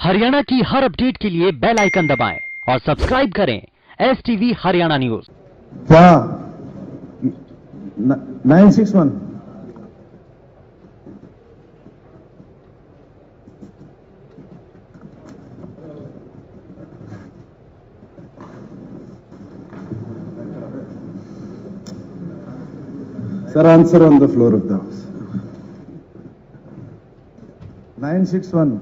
हरियाणा की हर अपडेट के लिए बेल आइकन दबाएं और सब्सक्राइब करें STV हरियाणा न्यूज। क्या 961 Sir, answer on the floor of the House. 961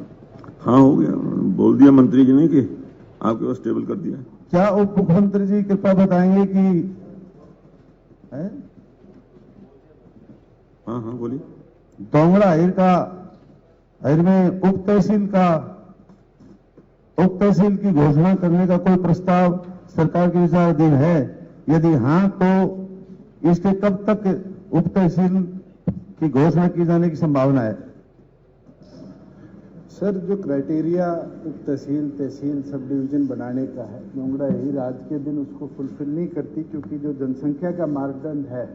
हाँ हो गया, बोल दिया मंत्री जी ने कि आपके पास टेबल कर दिया। क्या उप मुख्यमंत्री जी कृपया बताएंगे कि है हाँ हाँ बोलिए। दोंगड़ा हिर में उप तहसील की घोषणा करने का कोई प्रस्ताव सरकार के विचाराधीन है? यदि हाँ तो इसके कब तक उप तहसील की घोषणा की जाने की संभावना है? सर, जो क्राइटेरिया उप तहसील सब डिवीजन बनाने का है, दोंगड़ा हिर आज के दिन उसको फुलफिल नहीं करती, क्योंकि जो जनसंख्या का मापदंड है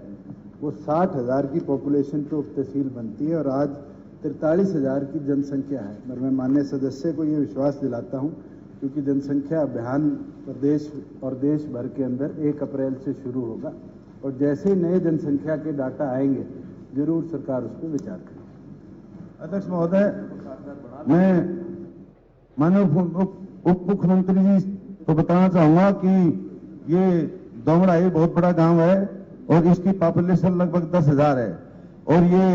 वो 60,000 की पॉपुलेशन पे उप तहसील बनती है और आज 43,000 की जनसंख्या है। और मैं माननीय सदस्य को ये विश्वास दिलाता हूँ, क्योंकि जनसंख्या अभियान प्रदेश और देश भर के अंदर 1 अप्रैल से शुरू होगा और जैसे ही नए जनसंख्या के डाटा आएंगे जरूर सरकार उस पर विचार करेगी। अध्यक्ष महोदय, मैं माननीय उप मुख्यमंत्री जी को बताना चाहूंगा कि ये दोंगड़ा हिर बहुत बड़ा गांव है और इसकी पॉपुलेशन लगभग 10,000 है और ये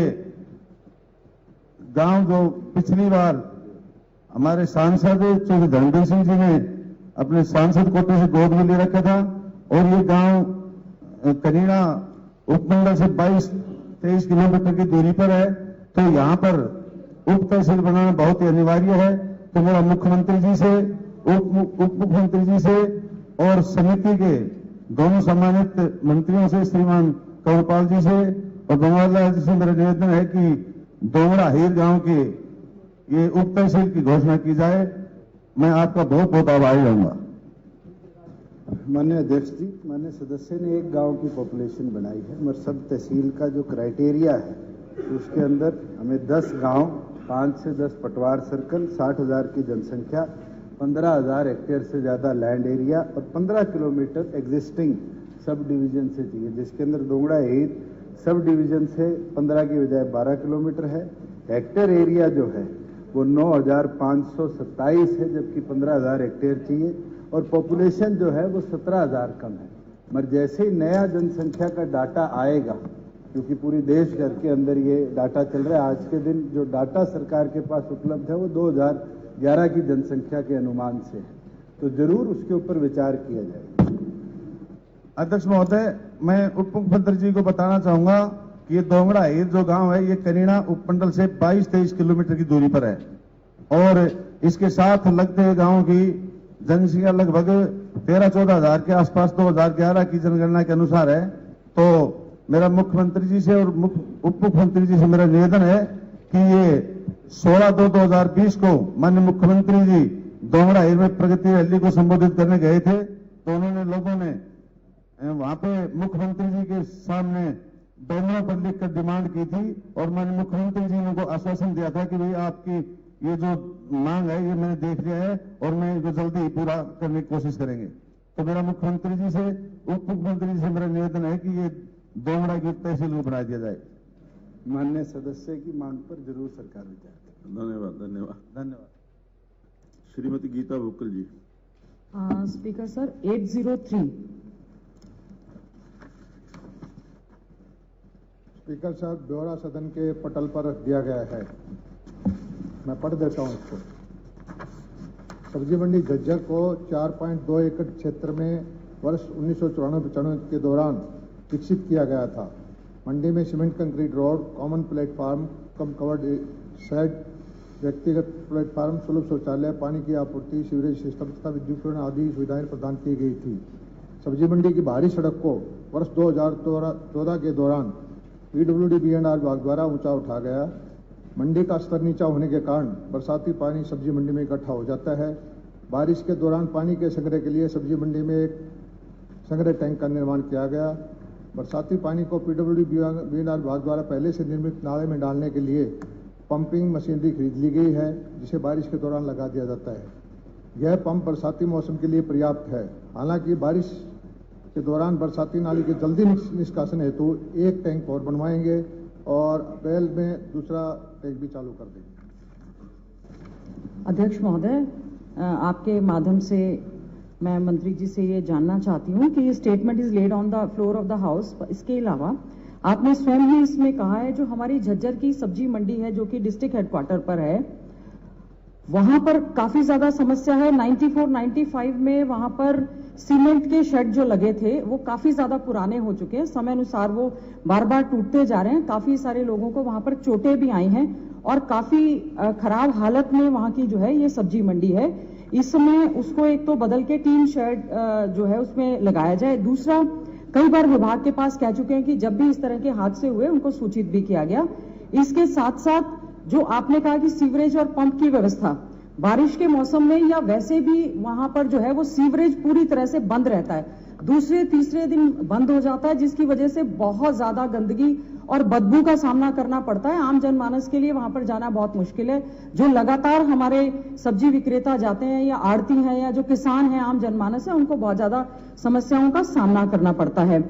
गांव जो पिछली बार हमारे सांसद चौधरी धर्मवीर सिंह जी ने अपने सांसद कोटे से गोद में ले रखा था और ये गांव करीना उपमंडल से 22-23 किलोमीटर की दूरी पर है, तो यहाँ पर उप तहसील बनाना बहुत ही अनिवार्य है। तो मेरा मुख्यमंत्री जी से, उप मुख्यमंत्री जी से और समिति के दोनों सम्मानित मंत्रियों से, श्रीमान कंवरपाल जी से और बनवारीलाल जी से मेरा निवेदन है कि दोंगड़ा हिर गांव के ये उप तहसील की घोषणा की जाए। मैं आपका बहुत बहुत आभारी रहूंगा। माननीय अध्यक्ष जी, माननीय सदस्य ने एक गांव की पॉपुलेशन बनाई है, मगर सब तहसील का जो क्राइटेरिया है उसके अंदर हमें 10 गांव, 5 से 10 पटवार सर्कल, 60,000 की जनसंख्या, 15,000 हेक्टेयर से ज्यादा लैंड एरिया और 15 किलोमीटर एग्जिस्टिंग सब डिवीजन से चाहिए, जिसके अंदर दोंगड़ा हिर सब डिवीजन से 15 की बजाय 12 किलोमीटर है। हेक्टेयर एरिया जो है वो 9,527 है, जबकि 15,000 हेक्टेयर चाहिए और पॉपुलेशन जो है वो 17,000 कम है। मगर जैसे ही नया जनसंख्या का डाटा आएगा, क्योंकि पूरी देश भर के अंदर ये डाटा चल रहा है, आज के दिन जो डाटा सरकार के पास उपलब्ध है वो 2011 की जनसंख्या के अनुमान से है, तो जरूर उसके ऊपर विचार किया जाएगा। अध्यक्ष महोदय, मैं उप मुख्यमंत्री जी को बताना चाहूंगा कि ये दोंगड़ा हिर जो गांव है ये करीना उपमंडल से 22-23 किलोमीटर की दूरी पर है और इसके साथ लगते हुए गांव की जनसंख्या लगभग 13-14 हजार के आसपास 2011 की जनगणना के अनुसार है। तो मेरा मुख्यमंत्री जी से और उप मुख्यमंत्री जी से मेरा निवेदन है कि ये 16/2/2020 को माननीय मुख्यमंत्री जी दोंगड़ा हिर में प्रगति रैली को संबोधित करने गए थे, तो उन्होंने लोगों ने वहां पे मुख्यमंत्री जी के सामने बैनरों पर लिखकर डिमांड की थी और माननीय मुख्यमंत्री जी ने उनको आश्वासन दिया था कि भाई आपकी ये जो मांग है ये मैंने देख लिया है और मैं इनको जल्दी ही पूरा करने की कोशिश करेंगे। तो मेरा मुख्यमंत्री जी से, उप मुख्यमंत्री जी से मेरा निवेदन है कि ये दोंगड़ा की तहसील को बना दिया जाए। माननीय सदस्य की मांग पर जरूर सरकार विचार करेगी। धन्यवाद। Shrimati Geeta Bhukkal ji. Speaker sir, 803। Speaker साहब, ब्यौरा सदन के पटल पर रख दिया गया है, मैं पढ़ देता हूं इसको। सब्जी मंडी झज्जर को 4.2 एकड़ क्षेत्र में वर्ष 1994-95 के दौरान विकसित किया गया था। मंडी में cement concrete road, common platform, cum covered shed, व्यक्तिगत प्लेटफार्म, सुलभ शौचालय, पानी की आपूर्ति, सीवरेज सिस्टम तथा विद्युतीकरण आदि सुविधाएं प्रदान की गई थी। सब्जी मंडी की बाहरी सड़क को वर्ष 2014 के दौरान PWD-B&R विभाग द्वारा ऊंचा उठा गया। मंडी का स्तर नीचा होने के कारण बरसाती पानी सब्जी मंडी में इकट्ठा हो जाता है। बारिश के दौरान पानी के संग्रह के लिए सब्जी मंडी में एक संग्रह टैंक का निर्माण किया गया। बरसाती पानी को PWD-B&R विभाग द्वारा पहले से निर्मित नाले में डालने के लिए पंपिंग मशीनरी खरीद ली गई है जिसे बारिश के दौरान लगा दिया जाता है। यह पंप बरसाती मौसम के लिए पर्याप्त है। हालांकि बारिश के दौरान बरसाती नाली के जल्दी निष्कासन हेतु एक टैंक और बनवाएंगे और अप्रैल में दूसरा टैंक भी चालू कर देंगे। अध्यक्ष महोदय, आपके माध्यम से मैं मंत्री जी से ये जानना चाहती हूँ कि ये statement is laid on the floor of the house. इसके अलावा आपने स्वयं ही इसमें कहा है जो हमारी झज्जर की सब्जी मंडी है जो कि डिस्ट्रिक्ट हेडक्वार्टर पर है, वहां पर काफी ज्यादा समस्या है। 94-95 में वहां पर सीमेंट के शेड जो लगे थे वो काफी ज्यादा पुराने हो चुके हैं, समय अनुसार वो बार बार टूटते जा रहे हैं। काफी सारे लोगों को वहां पर चोटें भी आई हैं और काफी खराब हालत में वहां की जो है ये सब्जी मंडी है। इस समय उसको एक तो बदल के टीन शेड जो है उसमें लगाया जाए। दूसरा, कई बार विभाग के पास कह चुके हैं कि जब भी इस तरह के हादसे हुए उनको सूचित भी किया गया। इसके साथ साथ जो आपने कहा कि सीवरेज और पंप की व्यवस्था, बारिश के मौसम में या वैसे भी वहां पर जो है वो सीवरेज पूरी तरह से बंद रहता है, दूसरे तीसरे दिन बंद हो जाता है, जिसकी वजह से बहुत ज्यादा गंदगी और बदबू का सामना करना पड़ता है। आम जनमानस के लिए वहां पर जाना बहुत मुश्किल है। जो लगातार हमारे सब्जी विक्रेता जाते हैं या आड़ती हैं या जो किसान हैं, आम जनमानस है, उनको बहुत ज्यादा समस्याओं का सामना करना पड़ता है।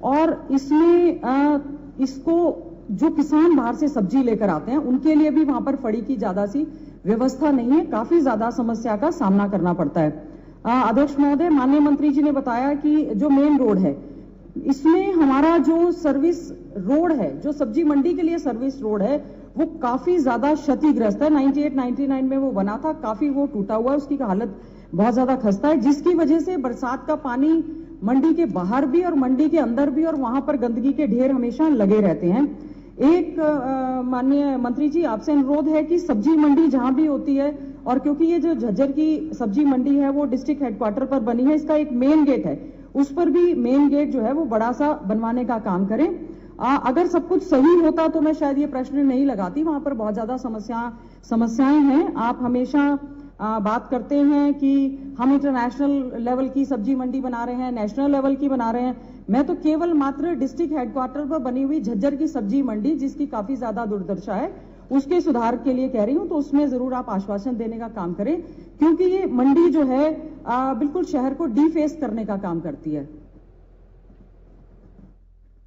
और इसमें इसको जो किसान बाहर से सब्जी लेकर आते हैं उनके लिए भी वहां पर फड़ी की ज्यादा सी व्यवस्था नहीं है, काफी ज्यादा समस्या का सामना करना पड़ता है। अध्यक्ष महोदय, माननीय मंत्री जी ने बताया कि जो मेन रोड है इसमें हमारा जो सर्विस रोड है, जो सब्जी मंडी के लिए सर्विस रोड है, वो काफी ज्यादा क्षतिग्रस्त है। 98-99 में वो बना था, काफी वो टूटा हुआ है, उसकी हालत बहुत ज्यादा खस्ता है, जिसकी वजह से बरसात का पानी मंडी के बाहर भी और मंडी के अंदर भी और वहां पर गंदगी के ढेर हमेशा लगे रहते हैं। एक माननीय मंत्री जी, आपसे अनुरोध है कि सब्जी मंडी जहां भी होती है, और क्योंकि ये जो झज्जर की सब्जी मंडी है वो डिस्ट्रिक्ट हेडक्वार्टर पर बनी है, इसका एक मेन गेट है, उस पर भी मेन गेट जो है वो बड़ा सा बनवाने का काम करें। अगर सब कुछ सही होता तो मैं शायद ये प्रश्न नहीं लगाती, वहां पर बहुत ज्यादा समस्याएं हैं। आप हमेशा बात करते हैं कि हम इंटरनेशनल लेवल की सब्जी मंडी बना रहे हैं, नेशनल लेवल की बना रहे हैं। मैं तो केवल मात्र डिस्ट्रिक्ट हेडक्वार्टर पर बनी हुई झज्जर की सब्जी मंडी, जिसकी काफी ज्यादा दुर्दशा है, उसके सुधार के लिए कह रही हूं। तो उसमें जरूर आप आश्वासन देने का काम करें, क्योंकि ये मंडी जो है बिल्कुल शहर को डीफेस करने का काम करती है।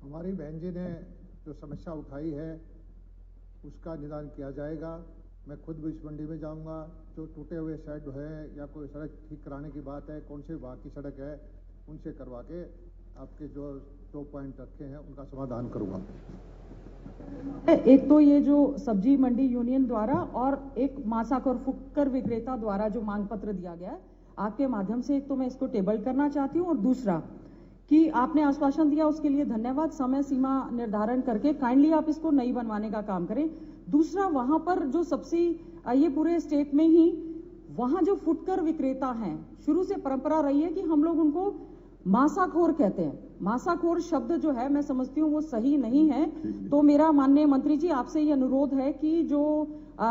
हमारी बहन जी ने जो समस्या उठाई है उसका निदान किया जाएगा। मैं खुद भी इस मंडी में जाऊंगा। जो टूटे हुए शेड है या कोई सड़क ठीक कराने की बात है, कौन से विभाग की सड़क है, उनसे करवा के आपके जो 2 पॉइंट रखे हैं उनका समाधान करूंगा। एक तो ये जो सब्जी मंडी यूनियन द्वारा और एक मासाक और फुटकर विक्रेता द्वारा जो मांग पत्र दिया गया है, आपके माध्यम से एक तो मैं इसको टेबल करना चाहती हूँ, और दूसरा कि आपने आश्वासन दिया उसके लिए धन्यवाद। समय सीमा निर्धारण करके काइंडली आप इसको नई बनवाने का काम करें। दूसरा, वहां पर जो सब्जी ये पूरे स्टेट में ही वहां जो फुटकर विक्रेता हैं, शुरू से परंपरा रही है कि हम लोग उनको मासाखोर कहते हैं। मासाखोर शब्द जो है मैं समझती हूँ वो सही नहीं है। तो मेरा माननीय मंत्री जी आपसे ये अनुरोध है कि जो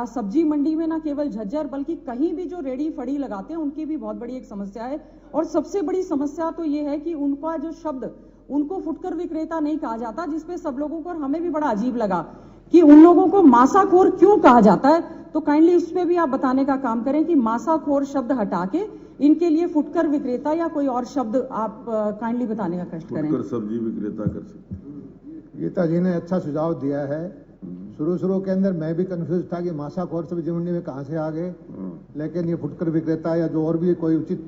सब्जी मंडी में ना केवल झज्जर बल्कि कहीं भी जो रेडी फड़ी लगाते हैं उनकी भी बहुत बड़ी एक समस्या है। और सबसे बड़ी समस्या तो ये है कि उनका जो शब्द, उनको फुटकर विक्रेता नहीं कहा जाता, जिसपे सब लोगों को और हमें भी बड़ा अजीब लगा कि उन लोगों को मासाखोर क्यों कहा जाता है। तो काइंडली उस पर भी आप बताने का काम करें कि मासाखोर शब्द हटा के इनके लिए फुटकर विक्रेता या कोई और शब्द आप काइंडली बताने का कष्ट करें। फुटकर सब्जी विक्रेता कर सकते हैं। गीता जी ने अच्छा सुझाव दिया है। शुरू के अंदर मैं भी कंफ्यूज था कि मासाखोर सब्जी मंडी में कहां से आ गए, लेकिन ये फुटकर विक्रेता या जो और भी कोई उचित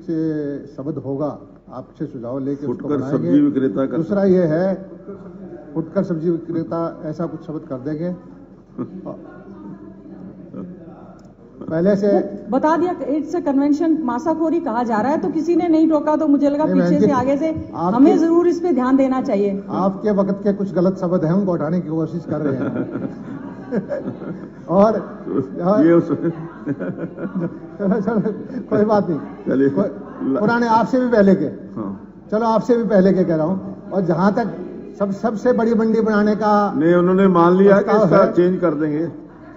शब्द होगा आपसे सुझाव लेके उसको बनाएंगे। सब्जी विक्रेता कर। दूसरा ये है, फुटकर सब्जी विक्रेता ऐसा कुछ शब्द कर देंगे। पहले से बता दिया इट्स अ कन्वेंशन, मासाखोरी कहा जा रहा है, तो किसी ने नहीं टोका तो मुझे लगा पीछे से आगे से हमें जरूर इस पे ध्यान देना चाहिए। आपके वक्त के कुछ गलत शब्द हैं, उनको हटाने की कोशिश कर रहे हैं। और चलो कोई बात नहीं, चलिए पुराने आपसे भी पहले के, चलो आपसे भी पहले के कह रहा हूँ। और जहां तक सबसे बड़ी मंडी बनाने का नहीं, उन्होंने मान लिया कि इसका चेंज कर देंगे,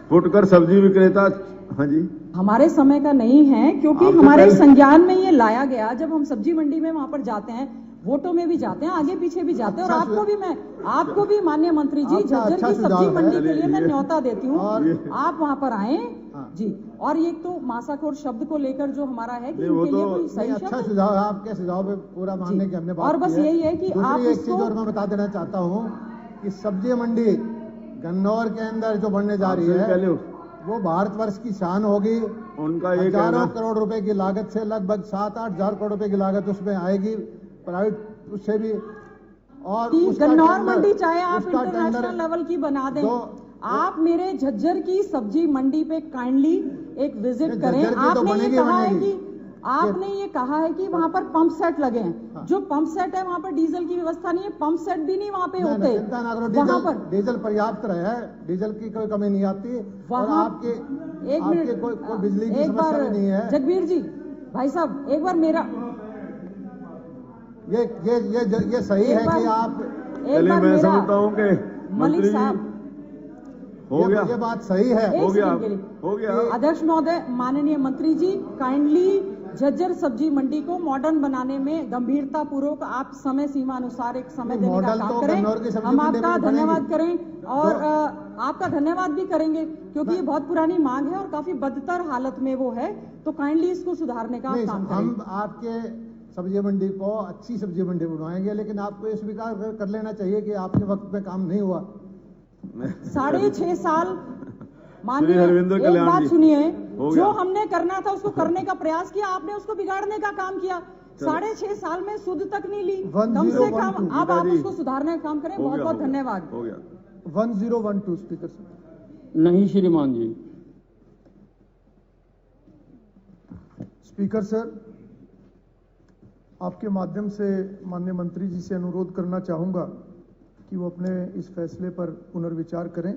फुटकर सब्जी विक्रेता। हाँ जी, हमारे समय का नहीं है, क्योंकि हमारे संज्ञान में ये लाया गया। जब हम सब्जी मंडी में वहां पर जाते हैं, वोटों में भी जाते हैं, आगे पीछे भी जाते हैं। और अच्छा आपको भी माननीय मंत्री जी, आपका झज्जर अच्छा की सुझाव सब्जी है। मंडी के लिए मैं न्योता देती हूँ, और- आप वहां पर आए हाँ। जी। और ये तो मासाखोर शब्द को लेकर जो हमारा है कि नहीं, वो इनके लिए तो- कोई सही नहीं, अच्छा शब्द सुझाव है, आपके सुझाव पे पूरा मानने जी। की हमने बात और बस की यही है कि दूसरी आप एक चीज उसको- और मैं बता देना चाहता हूँ कि सब्जी मंडी गन्नौर के अंदर जो बनने जा रही आपसे है पहले वो भारतवर्ष की शान होगी। उनका ये हजारों कहना करोड़ रुपए की लागत से लगभग 7-8 हजार करोड़ रुपए की लागत उसमें आएगी, प्राइवेट उससे भी। और कि उसका गन्नौर टेंडर- मंडी चाहे आप उसका इंटरनेशनल टेंडर लेवल की बना दें, जो- आप मेरे झज्जर की सब्जी मंडी पे काइंडली एक विजिट नहीं, करें। झज्जर की तो आपने ये बनेगी, कहा है बनेगी। कि आपने ये कहा है कि वहां पर पंप सेट लगे हैं। हाँ। जो पंप सेट है वहां पर डीजल की व्यवस्था नहीं है, पंप सेट भी नहीं वहां पे नहीं, होते। चिंता ना करो, वहां डीजल पर डीजल पर्याप्त रहे, डीजल की कोई कमी नहीं आती। और वहां आपके एक आपके मिनट, कोई बिजली की एक समस्या बार भी नहीं है। जगबीर जी, भाई साहब एक बार मेरा ये सही एक है बार- कि आप एक चलिए बार मैं मेरा तो समझता हूँ कि मलिक मंत्री जी साहब हो गया, ये बात सही है। एक हो गया, सेकंड के लिए। हो गया। अध्यक्ष महोदय, माननीय मंत्री जी, काइंडली झज्जर सब्जी मंडी को मॉडर्न बनाने में गंभीरता पूर्वक आप समय सीमा अनुसार एक समय देने का मॉडल काम तो करें। गन्नौर की सब्जी हम मंडी आपका में बनेगी। धन्यवाद करें और आपका धन्यवाद भी करेंगे क्योंकि ये बहुत पुरानी मांग है और काफी बदतर हालत में वो है, तो काइंडली इसको सुधारने का नहीं, काम करें। हम आपके सब्जी मंडी को अच्छी सब्जी मंडी बनवाएंगे, लेकिन आपको ये स्वीकार कर लेना चाहिए कि आपके वक्त पे काम नहीं हुआ। 6.5 साल श्री माननीय, हरविंदर एक कल्याण बात जी, सुनिए, हो जो गया। हमने करना था उसको करने का प्रयास किया, आपने उसको बिगाड़ने का काम किया। 6.5 साल में सुध तक नहीं ली, कम से कम अब आप पिताजी, उसको सुधारने का काम करें। हो बहुत गया, बहुत हो गया, धन्यवाद। हो गया। 1012 स्पीकर साहब। नहीं श्रीमान जी। स्पीकर सर, आपके माध्यम से माननीय मंत्री जी से अनुरोध करना चाहूंगा कि वो अपने इस फैसले पर पुनर्विचार करें,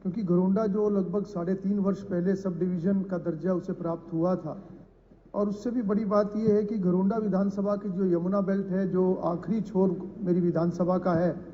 क्योंकि घरोंडा जो लगभग 3.5 वर्ष पहले सब डिवीजन का दर्जा उसे प्राप्त हुआ था, और उससे भी बड़ी बात यह है कि घरोंडा विधानसभा की जो यमुना बेल्ट है, जो आखिरी छोर मेरी विधानसभा का है,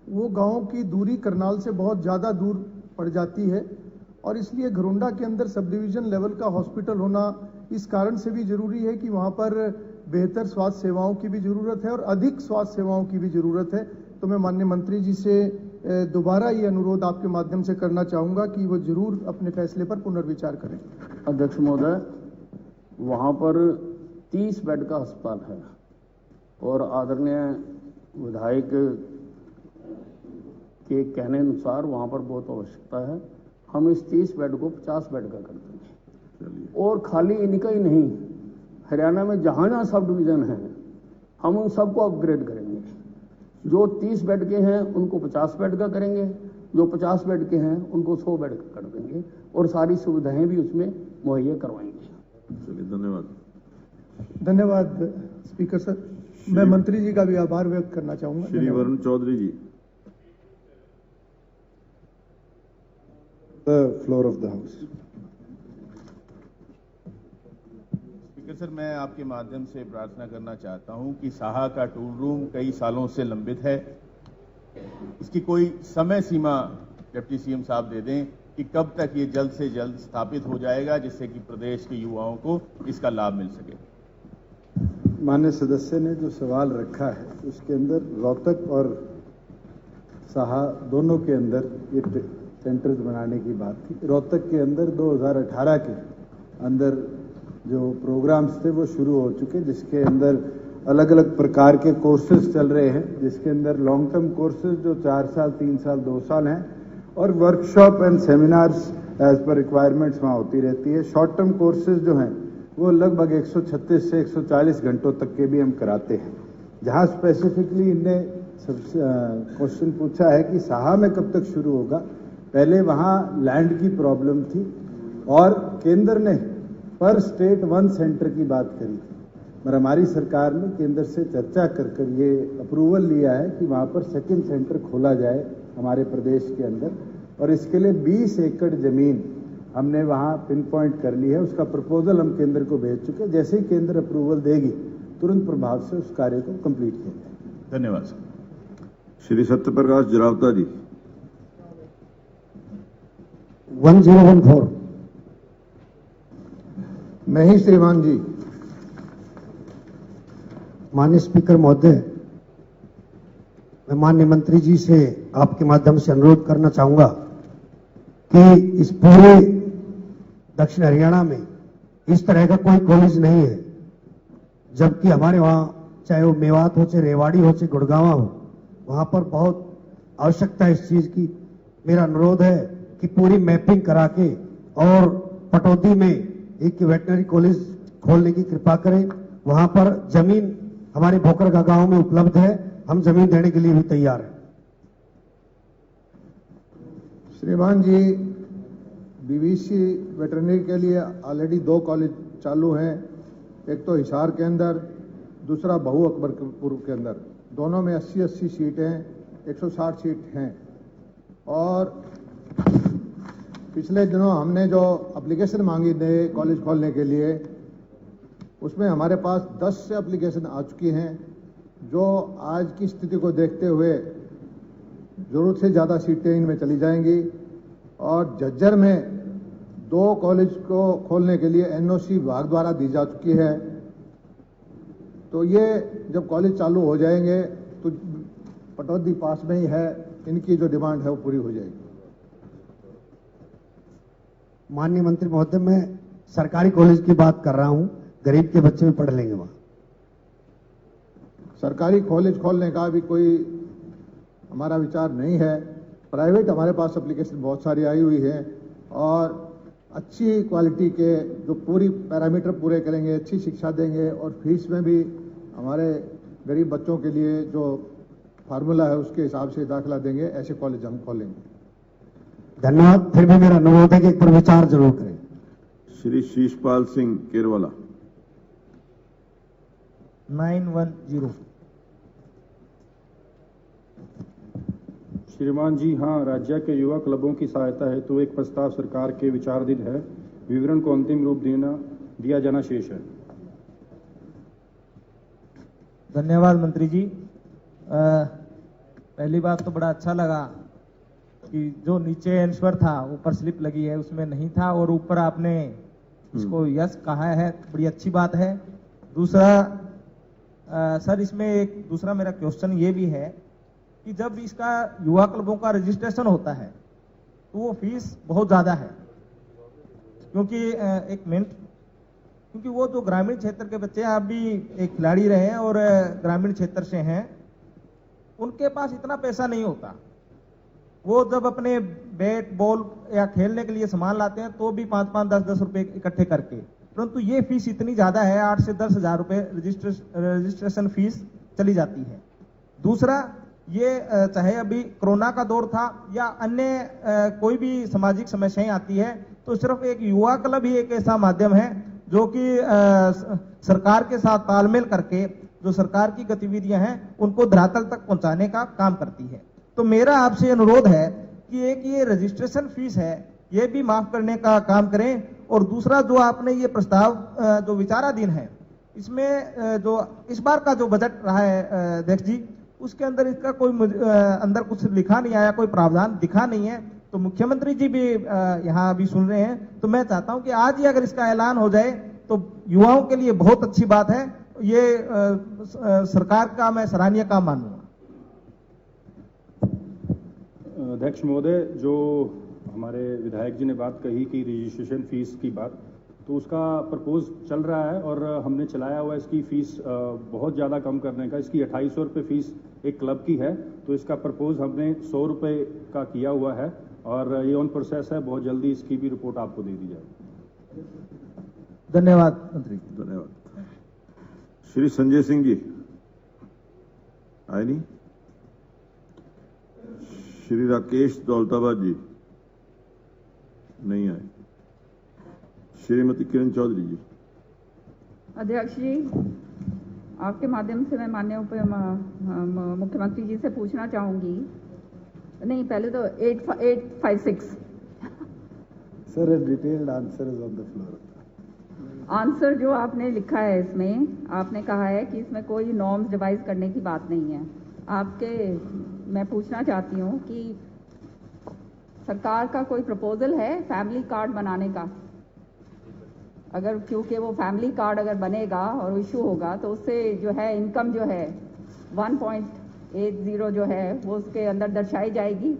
वो गांव की दूरी करनाल से बहुत ज़्यादा दूर पड़ जाती है, और इसलिए घरोंडा के अंदर सब डिवीजन लेवल का हॉस्पिटल होना इस कारण से भी जरूरी है कि वहाँ पर बेहतर स्वास्थ्य सेवाओं की भी जरूरत है और अधिक स्वास्थ्य सेवाओं की भी जरूरत है। तो मैं माननीय मंत्री जी से दोबारा ये अनुरोध आपके माध्यम से करना चाहूंगा कि वो जरूर अपने फैसले पर पुनर्विचार करें। अध्यक्ष महोदय, वहाँ पर 30 बेड का अस्पताल है और आदरणीय विधायक के कहने अनुसार वहाँ पर बहुत आवश्यकता है। हम इस 30 बेड को 50 बेड का कर देंगे। और खाली इनका ही नहीं, हरियाणा में जहाँ जहाँ सब डिवीज़न हैं हम उन सबको अपग्रेड करेंगे। जो 30 बेड के हैं उनको 50 बेड का करेंगे, जो 50 बेड के हैं उनको 100 बेड का कर देंगे और सारी सुविधाएं भी उसमें मुहैया करवाएंगे। चलिए, धन्यवाद। धन्यवाद स्पीकर सर। मैं मंत्री जी का भी आभार व्यक्त करना चाहूंगा। श्री वरुण चौधरी जी। The floor of the house. Speaker sir, मैं आपके माध्यम से प्रार्थना करना चाहता हूं कि साहा का टूल रूम कई सालों से लंबित है, इसकी कोई समय सीमा डिप्टी सीएम साहब दे दें कि कब तक ये जल्द से जल्द स्थापित हो जाएगा, जिससे कि प्रदेश के युवाओं को इसका लाभ मिल सके। माननीय सदस्य ने जो सवाल रखा है उसके अंदर रोहतक और साहा दोनों के अंदर ये सेंटर्स बनाने की बात थी। रोहतक के अंदर 2018 के अंदर जो प्रोग्राम्स थे वो शुरू हो चुके, जिसके अंदर अलग अलग प्रकार के कोर्सेज चल रहे हैं, जिसके अंदर लॉन्ग टर्म कोर्सेज जो 4 साल 3 साल 2 साल हैं और workshop and seminars as per requirements वहाँ होती रहती है। शॉर्ट टर्म कोर्सेज जो हैं वो लगभग 136 से 140 घंटों तक के भी हम कराते हैं। जहाँ स्पेसिफिकली इनने क्वेश्चन पूछा है कि साहा में कब तक शुरू होगा, पहले वहाँ लैंड की प्रॉब्लम थी और केंद्र ने पर स्टेट 1 सेंटर की बात करी थी, पर हमारी सरकार ने केंद्र से चर्चा कर ये अप्रूवल लिया है कि वहाँ पर 2nd सेंटर खोला जाए हमारे प्रदेश के अंदर, और इसके लिए 20 एकड़ जमीन हमने वहाँ पिन पॉइंट कर ली है। उसका प्रपोजल हम केंद्र को भेज चुके हैं। जैसे ही केंद्र अप्रूवल देगी तुरंत प्रभाव से उस कार्य को कंप्लीट किया जाए। धन्यवाद सर। श्री सत्यप्रकाश जरावता जी। 1014। नहीं श्रीमान जी, माननीय स्पीकर महोदय, मैं माननीय मंत्री जी से आपके माध्यम से अनुरोध करना चाहूंगा कि इस पूरे दक्षिण हरियाणा में इस तरह का कोई कॉलेज नहीं है, जबकि हमारे वहां चाहे वो मेवात हो, चाहे रेवाड़ी हो, चाहे गुड़गांव हो, वहां पर बहुत आवश्यकता है इस चीज की। मेरा अनुरोध है कि पूरी मैपिंग करा के और पटौदी में एक वेटनरी कॉलेज खोलने की कृपा करें। वहां पर जमीन हमारे भोकरगा गांव में उपलब्ध है, हम जमीन देने के लिए भी तैयार हैं। श्रीमान जी, बीवीसी वेटरनरी के लिए ऑलरेडी 2 कॉलेज चालू हैं, एक तो हिसार के अंदर, दूसरा बहु अकबरपुर के अंदर। दोनों में 80-80 सीटें, 160 सीट हैं। और पिछले दिनों हमने जो एप्लीकेशन मांगी नए कॉलेज खोलने के लिए, उसमें हमारे पास 10 से एप्लीकेशन आ चुकी हैं, जो आज की स्थिति को देखते हुए जरूरत से ज़्यादा सीटें इनमें चली जाएंगी। और झज्जर में 2 कॉलेज को खोलने के लिए एनओसी विभाग द्वारा दी जा चुकी है। तो ये जब कॉलेज चालू हो जाएंगे तो पटौदी पास में ही है, इनकी जो डिमांड है वो पूरी हो जाएगी। माननीय मंत्री महोदय, मैं सरकारी कॉलेज की बात कर रहा हूं, गरीब के बच्चे भी पढ़ लेंगे वहां। सरकारी कॉलेज खोलने का भी कोई हमारा विचार नहीं है। प्राइवेट हमारे पास एप्लीकेशन बहुत सारी आई हुई है और अच्छी क्वालिटी के जो पूरी पैरामीटर पूरे करेंगे, अच्छी शिक्षा देंगे और फीस में भी हमारे गरीब बच्चों के लिए जो फार्मूला है उसके हिसाब से दाखिला देंगे, ऐसे कॉलेज हम खोलेंगे। धन्यवाद। फिर भी मेरा अनुरोध है कि एक पर विचार जरूर करें। श्री शीशपाल सिंह केरवाला। 910। श्रीमान जी, हाँ, राज्य के युवा क्लबों की सहायता है तो एक प्रस्ताव सरकार के विचाराधीन है। विवरण को अंतिम रूप दिया जाना शेष है। धन्यवाद मंत्री जी। पहली बात तो बड़ा अच्छा लगा कि जो नीचे आंसर था, ऊपर स्लिप लगी है, उसमें नहीं था और ऊपर आपने इसको यस कहा है, बड़ी अच्छी बात है। दूसरा सर, इसमें एक दूसरा मेरा क्वेश्चन ये भी है कि जब इसका युवा क्लबों का रजिस्ट्रेशन होता है तो वो फीस बहुत ज्यादा है, क्योंकि एक मिनट, क्योंकि वो जो ग्रामीण क्षेत्र के बच्चे आप भी एक खिलाड़ी रहे हैं और ग्रामीण क्षेत्र से हैं, उनके पास इतना पैसा नहीं होता। वो जब अपने बैट बॉल या खेलने के लिए सामान लाते हैं तो भी 5-5, 10-10 रुपए इकट्ठे करके, परंतु ये फीस इतनी ज्यादा है, 8 से 10 हजार रुपए रजिस्ट्रेशन फीस चली जाती है। दूसरा, ये चाहे अभी कोरोना का दौर था या अन्य कोई भी सामाजिक समस्याएं आती है तो सिर्फ एक युवा क्लब ही एक ऐसा माध्यम है जो कि सरकार के साथ तालमेल करके जो सरकार की गतिविधियां हैं उनको धरातल तक पहुंचाने का काम करती है। तो मेरा आपसे अनुरोध है कि एक ये रजिस्ट्रेशन फीस है ये भी माफ करने का काम करें। और दूसरा, जो आपने ये प्रस्ताव जो विचाराधीन है, इसमें जो इस बार का जो बजट रहा है अध्यक्ष जी, उसके अंदर इसका कोई अंदर कुछ लिखा नहीं आया, कोई प्रावधान दिखा नहीं है। तो मुख्यमंत्री जी भी यहाँ अभी सुन रहे हैं, तो मैं चाहता हूं कि आज ही अगर इसका ऐलान हो जाए तो युवाओं के लिए बहुत अच्छी बात है। ये सरकार का मैं सराहनीय काम मानूंगा। अध्यक्ष महोदय, जो हमारे विधायक जी ने बात कही कि रजिस्ट्रेशन फीस की बात, तो उसका प्रपोज चल रहा है और हमने चलाया हुआ इसकी फीस बहुत ज़्यादा कम करने का। इसकी 2800 रुपये फीस एक क्लब की है, तो इसका प्रपोज हमने 100 रुपये का किया हुआ है और ये ऑन प्रोसेस है। बहुत जल्दी इसकी भी रिपोर्ट आपको दे दी जाएगी। धन्यवाद मंत्री। धन्यवाद। श्री संजय सिंह जी आए नहीं। श्री राकेश दौलताबाद जी नहीं आए। श्रीमती किरण चौधरी जी। अध्यक्ष जी, आपके माध्यम से मैं माननीय मुख्यमंत्री जी से पूछना चाहूंगी। नहीं, पहले तो 856 sir, detailed answer is on the floor. Answer जो आपने लिखा है इसमें, आपने कहा है कि इसमें कोई नॉर्म्स डिवाइस करने की बात नहीं है। मैं पूछना चाहती हूँ कि सरकार का कोई प्रपोजल है फैमिली कार्ड बनाने का? अगर क्योंकि वो फैमिली कार्ड अगर बनेगा और इशू होगा तो उससे जो है इनकम जो है 1.80 जो है वो उसके अंदर दर्शाई जाएगी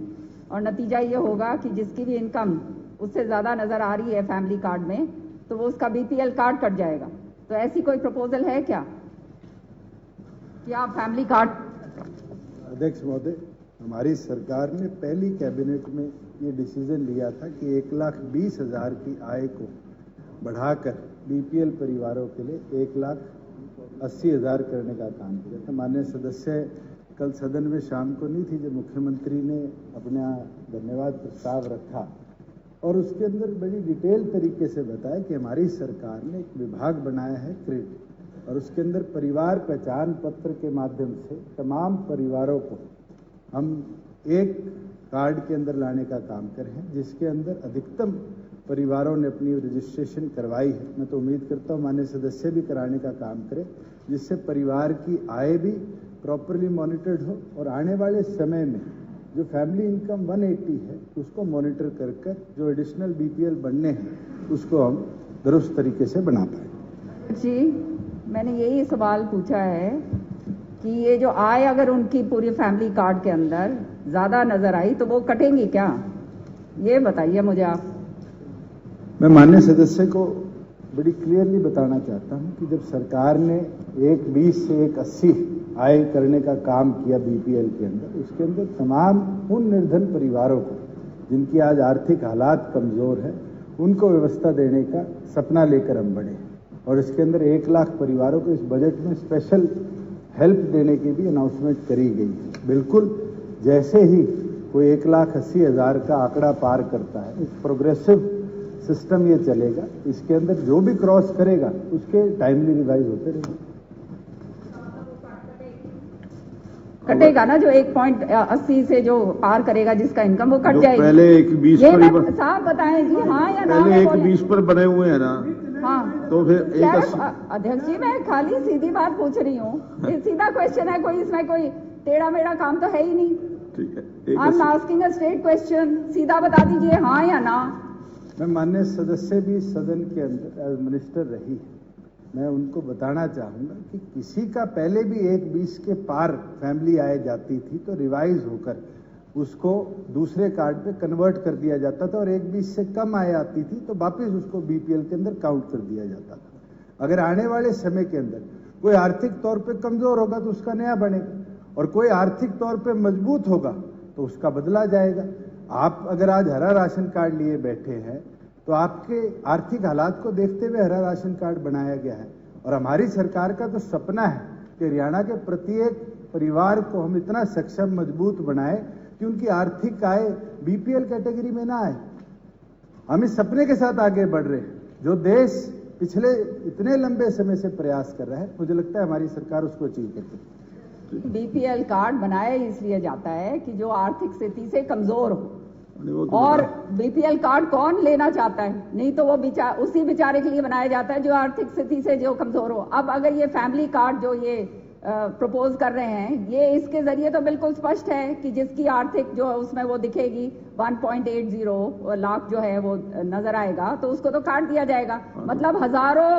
और नतीजा ये होगा कि जिसकी भी इनकम उससे ज़्यादा नज़र आ रही है फैमिली कार्ड में तो वो उसका बीपीएल कार्ड कट जाएगा। तो ऐसी कोई प्रपोजल है क्या कि आप फैमिली कार्ड? अध्यक्ष महोदय, हमारी सरकार ने पहली कैबिनेट में ये डिसीजन लिया था कि 1,20,000 की आय को बढ़ाकर बीपीएल परिवारों के लिए 1,80,000 करने का काम किया था। माननीय सदस्य कल सदन में शाम को नहीं थी जब मुख्यमंत्री ने अपना धन्यवाद प्रस्ताव रखा और उसके अंदर बड़ी डिटेल तरीके से बताया कि हमारी सरकार ने एक विभाग बनाया है क्रिएट और उसके अंदर परिवार पहचान पत्र के माध्यम से तमाम परिवारों को हम एक कार्ड के अंदर लाने का काम कर रहे हैं, जिसके अंदर अधिकतम परिवारों ने अपनी रजिस्ट्रेशन करवाई है। मैं तो उम्मीद करता हूं माननीय सदस्य भी कराने का काम करें, जिससे परिवार की आय भी प्रॉपरली मॉनिटर्ड हो और आने वाले समय में जो फैमिली इनकम 180 है उसको मॉनिटर कर जो एडिशनल बीपीएल बनने हैं उसको हम दुरुस्त तरीके से बना पाए। जी, मैंने यही सवाल पूछा है कि ये जो आय अगर उनकी पूरी फैमिली कार्ड के अंदर ज्यादा नजर आई तो वो कटेंगी क्या, ये बताइए मुझे आप। मैं माननीय सदस्य को बड़ी क्लियरली बताना चाहता हूं कि जब सरकार ने 1,20 से 1,80 आय करने का काम किया बीपीएल के अंदर, उसके अंदर तमाम उन निर्धन परिवारों को जिनकी आज आर्थिक हालात कमजोर है उनको व्यवस्था देने का सपना लेकर हम बढ़े और इसके अंदर 1 लाख परिवारों को इस बजट में स्पेशल हेल्प देने की भी अनाउंसमेंट करी गई है। बिल्कुल जैसे ही कोई 1,80,000 का आंकड़ा पार करता है एक प्रोग्रेसिव सिस्टम ये चलेगा, इसके अंदर जो भी क्रॉस करेगा उसके टाइमली रिवाइज होते रहेंगे। कटेगा ना, जो 1.80 से जो पार करेगा जिसका इनकम वो कट जाएगी। पहले 1,20 पर साहब बताएं जी, हाँ या ना? पहले 1,20 पर बने हुए हैं ना, हाँ तो फिर 1,80। अध्यक्ष जी मैं खाली सीधी बात पूछ रही हूँ, ये सीधा क्वेश्चन है, कोई इसमें कोई टेढ़ा मेढ़ा काम तो है ही नहीं। ठीक है, I am asking a straight question, सीधा बता दीजिए हाँ या ना। मैं माननीय सदस्य भी सदन के अंदर एज मिनिस्टर रही है, मैं उनको बताना चाहूंगा कि किसी का पहले भी 1,20 के पार फैमिली आय जाती थी तो रिवाइज होकर उसको दूसरे कार्ड पे कन्वर्ट कर दिया जाता था और 1,20 से कम आय आती थी तो वापस उसको बीपीएल के अंदर काउंट कर दिया जाता था। अगर आने वाले समय के अंदर कोई आर्थिक तौर पे कमजोर होगा तो उसका नया बनेगा और कोई आर्थिक तौर पे मजबूत होगा तो उसका बदला जाएगा। आप अगर आज हरा राशन कार्ड लिए बैठे हैं तो आपके आर्थिक हालात को देखते हुए हरा राशन कार्ड बनाया गया है और हमारी सरकार का तो सपना है कि हरियाणा के प्रत्येक परिवार को हम इतना सक्षम मजबूत बनाए कि उनकी आर्थिक आय बीपीएल कैटेगरी में ना आए। हम इस सपने के साथ आगे बढ़ रहे हैं जो देश पिछले इतने लंबे समय से प्रयास कर रहा है, मुझे लगता है हमारी सरकार उसको अचीव करती है। बीपीएल कार्ड बनाया इसलिए जाता है कि जो आर्थिक स्थिति से कमजोर हो, और बीपीएल कार्ड कौन लेना चाहता है, नहीं तो वो उसी बेचारे के लिए बनाया जाता है जो आर्थिक स्थिति से जो कमजोर हो। अब अगर ये फैमिली कार्ड जो ये प्रपोज कर रहे हैं, ये इसके जरिए तो बिल्कुल स्पष्ट है कि जिसकी आर्थिक जो उसमें वो दिखेगी 1.80 लाख जो है वो नजर आएगा तो उसको तो काट दिया जाएगा। मतलब हजारों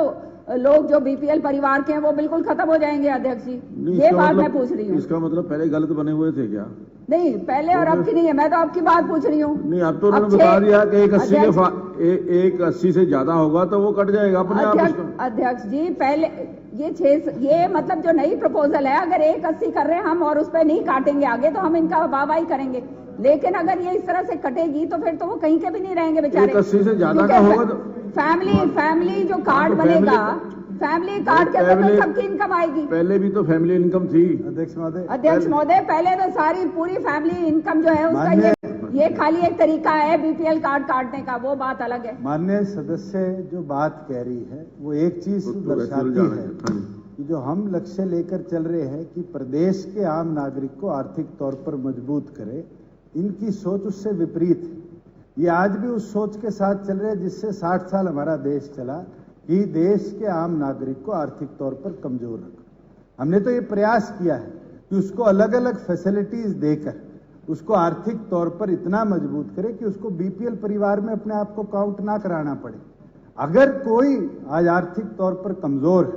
लोग जो बीपीएल परिवार के हैं वो बिल्कुल खत्म हो जाएंगे। अध्यक्ष जी ये बात मैं पूछ रही हूँ। इसका मतलब पहले गलत बने हुए थे क्या? नहीं, पहले और अब की नहीं है, मैं तो आपकी बात पूछ रही हूँ। नहीं, अब तो उन्होंने बता दिया कि 1,80 से ज्यादा होगा तो वो कट जाएगा अपने आप। अध्यक्ष जी पहले ये मतलब जो नई प्रपोजल है, अगर 1,80 कर रहे हैं हम और उस पर नहीं काटेंगे आगे तो हम इनका वाहवाही करेंगे, लेकिन अगर ये इस तरह से कटेगी तो फिर तो वो कहीं के भी नहीं रहेंगे बेचारे। 1,80 से ज्यादा का होगा तो फैमिली जो कार्ड बनेगा, फैमिली कार्ड के अंदर तो सबकी इनकम आएगी। पहले भी तो फैमिली इनकम थी। अध्यक्ष महोदय पहले तो सारी पूरी फैमिली इनकम जो है उसका ये खाली एक तरीका है बीपीएल कार्ड काटने का, वो बात अलग है। माननीय सदस्य जो बात कह रही है वो एक चीज दर्शाती है कि जो हम लक्ष्य लेकर चल रहे हैं कि प्रदेश के आम नागरिक को आर्थिक तौर पर मजबूत करे, इनकी सोच उससे विपरीत है। ये आज भी उस सोच के साथ चल रहे हैं जिससे 60 साल हमारा देश चला कि देश के आम नागरिक को आर्थिक तौर पर कमजोर रखा। हमने तो ये प्रयास किया है कि उसको अलग अलग फैसिलिटीज देकर उसको आर्थिक तौर पर इतना मजबूत करे कि उसको बीपीएल परिवार में अपने आप को काउंट ना कराना पड़े। अगर कोई आज आर्थिक तौर पर कमजोर है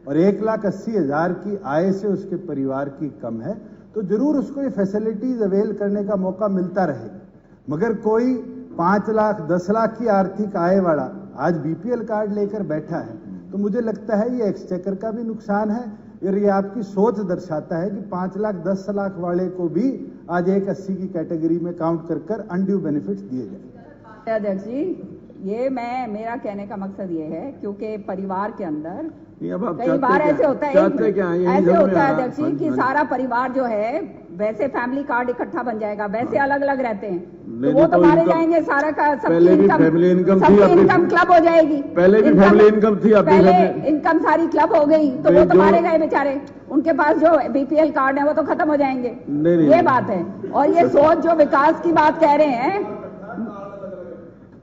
और 1,80,000 की आय से उसके परिवार की कम है, तो जरूर उसको ये फैसिलिटीज अवेल करने का मौका मिलता रहेगा। मगर कोई 5 लाख 10 लाख की आर्थिक आय वाला आज बीपीएल कार्ड लेकर बैठा है, तो मुझे लगता है ये एक्सचेकर का भी नुकसान है और ये आपकी सोच दर्शाता है कि 5 लाख 10 लाख वाले को भी आज 1,80 की कैटेगरी में काउंट कर अनड्यू बेनिफिट्स दिए जाए। अध्यक्ष जी, ये मेरा कहने का मकसद ये है क्योंकि परिवार के अंदर कई बार ऐसे होता है अध्यक्ष जी कि सारा परिवार जो है वैसे फैमिली कार्ड इकट्ठा बन जाएगा, वैसे अलग अलग रहते हैं, तो वो तो मारे जाएंगे, सारा का सबकी इनकम क्लब हो जाएगी। पहले भी फैमिली इनकम थी, पहले इनकम सारी क्लब हो गई, तो वो तो मारे गए बेचारे, उनके पास जो बीपीएल कार्ड है वो तो खत्म हो जाएंगे। ये बात है। और ये सोच जो विकास की बात कह रहे हैं,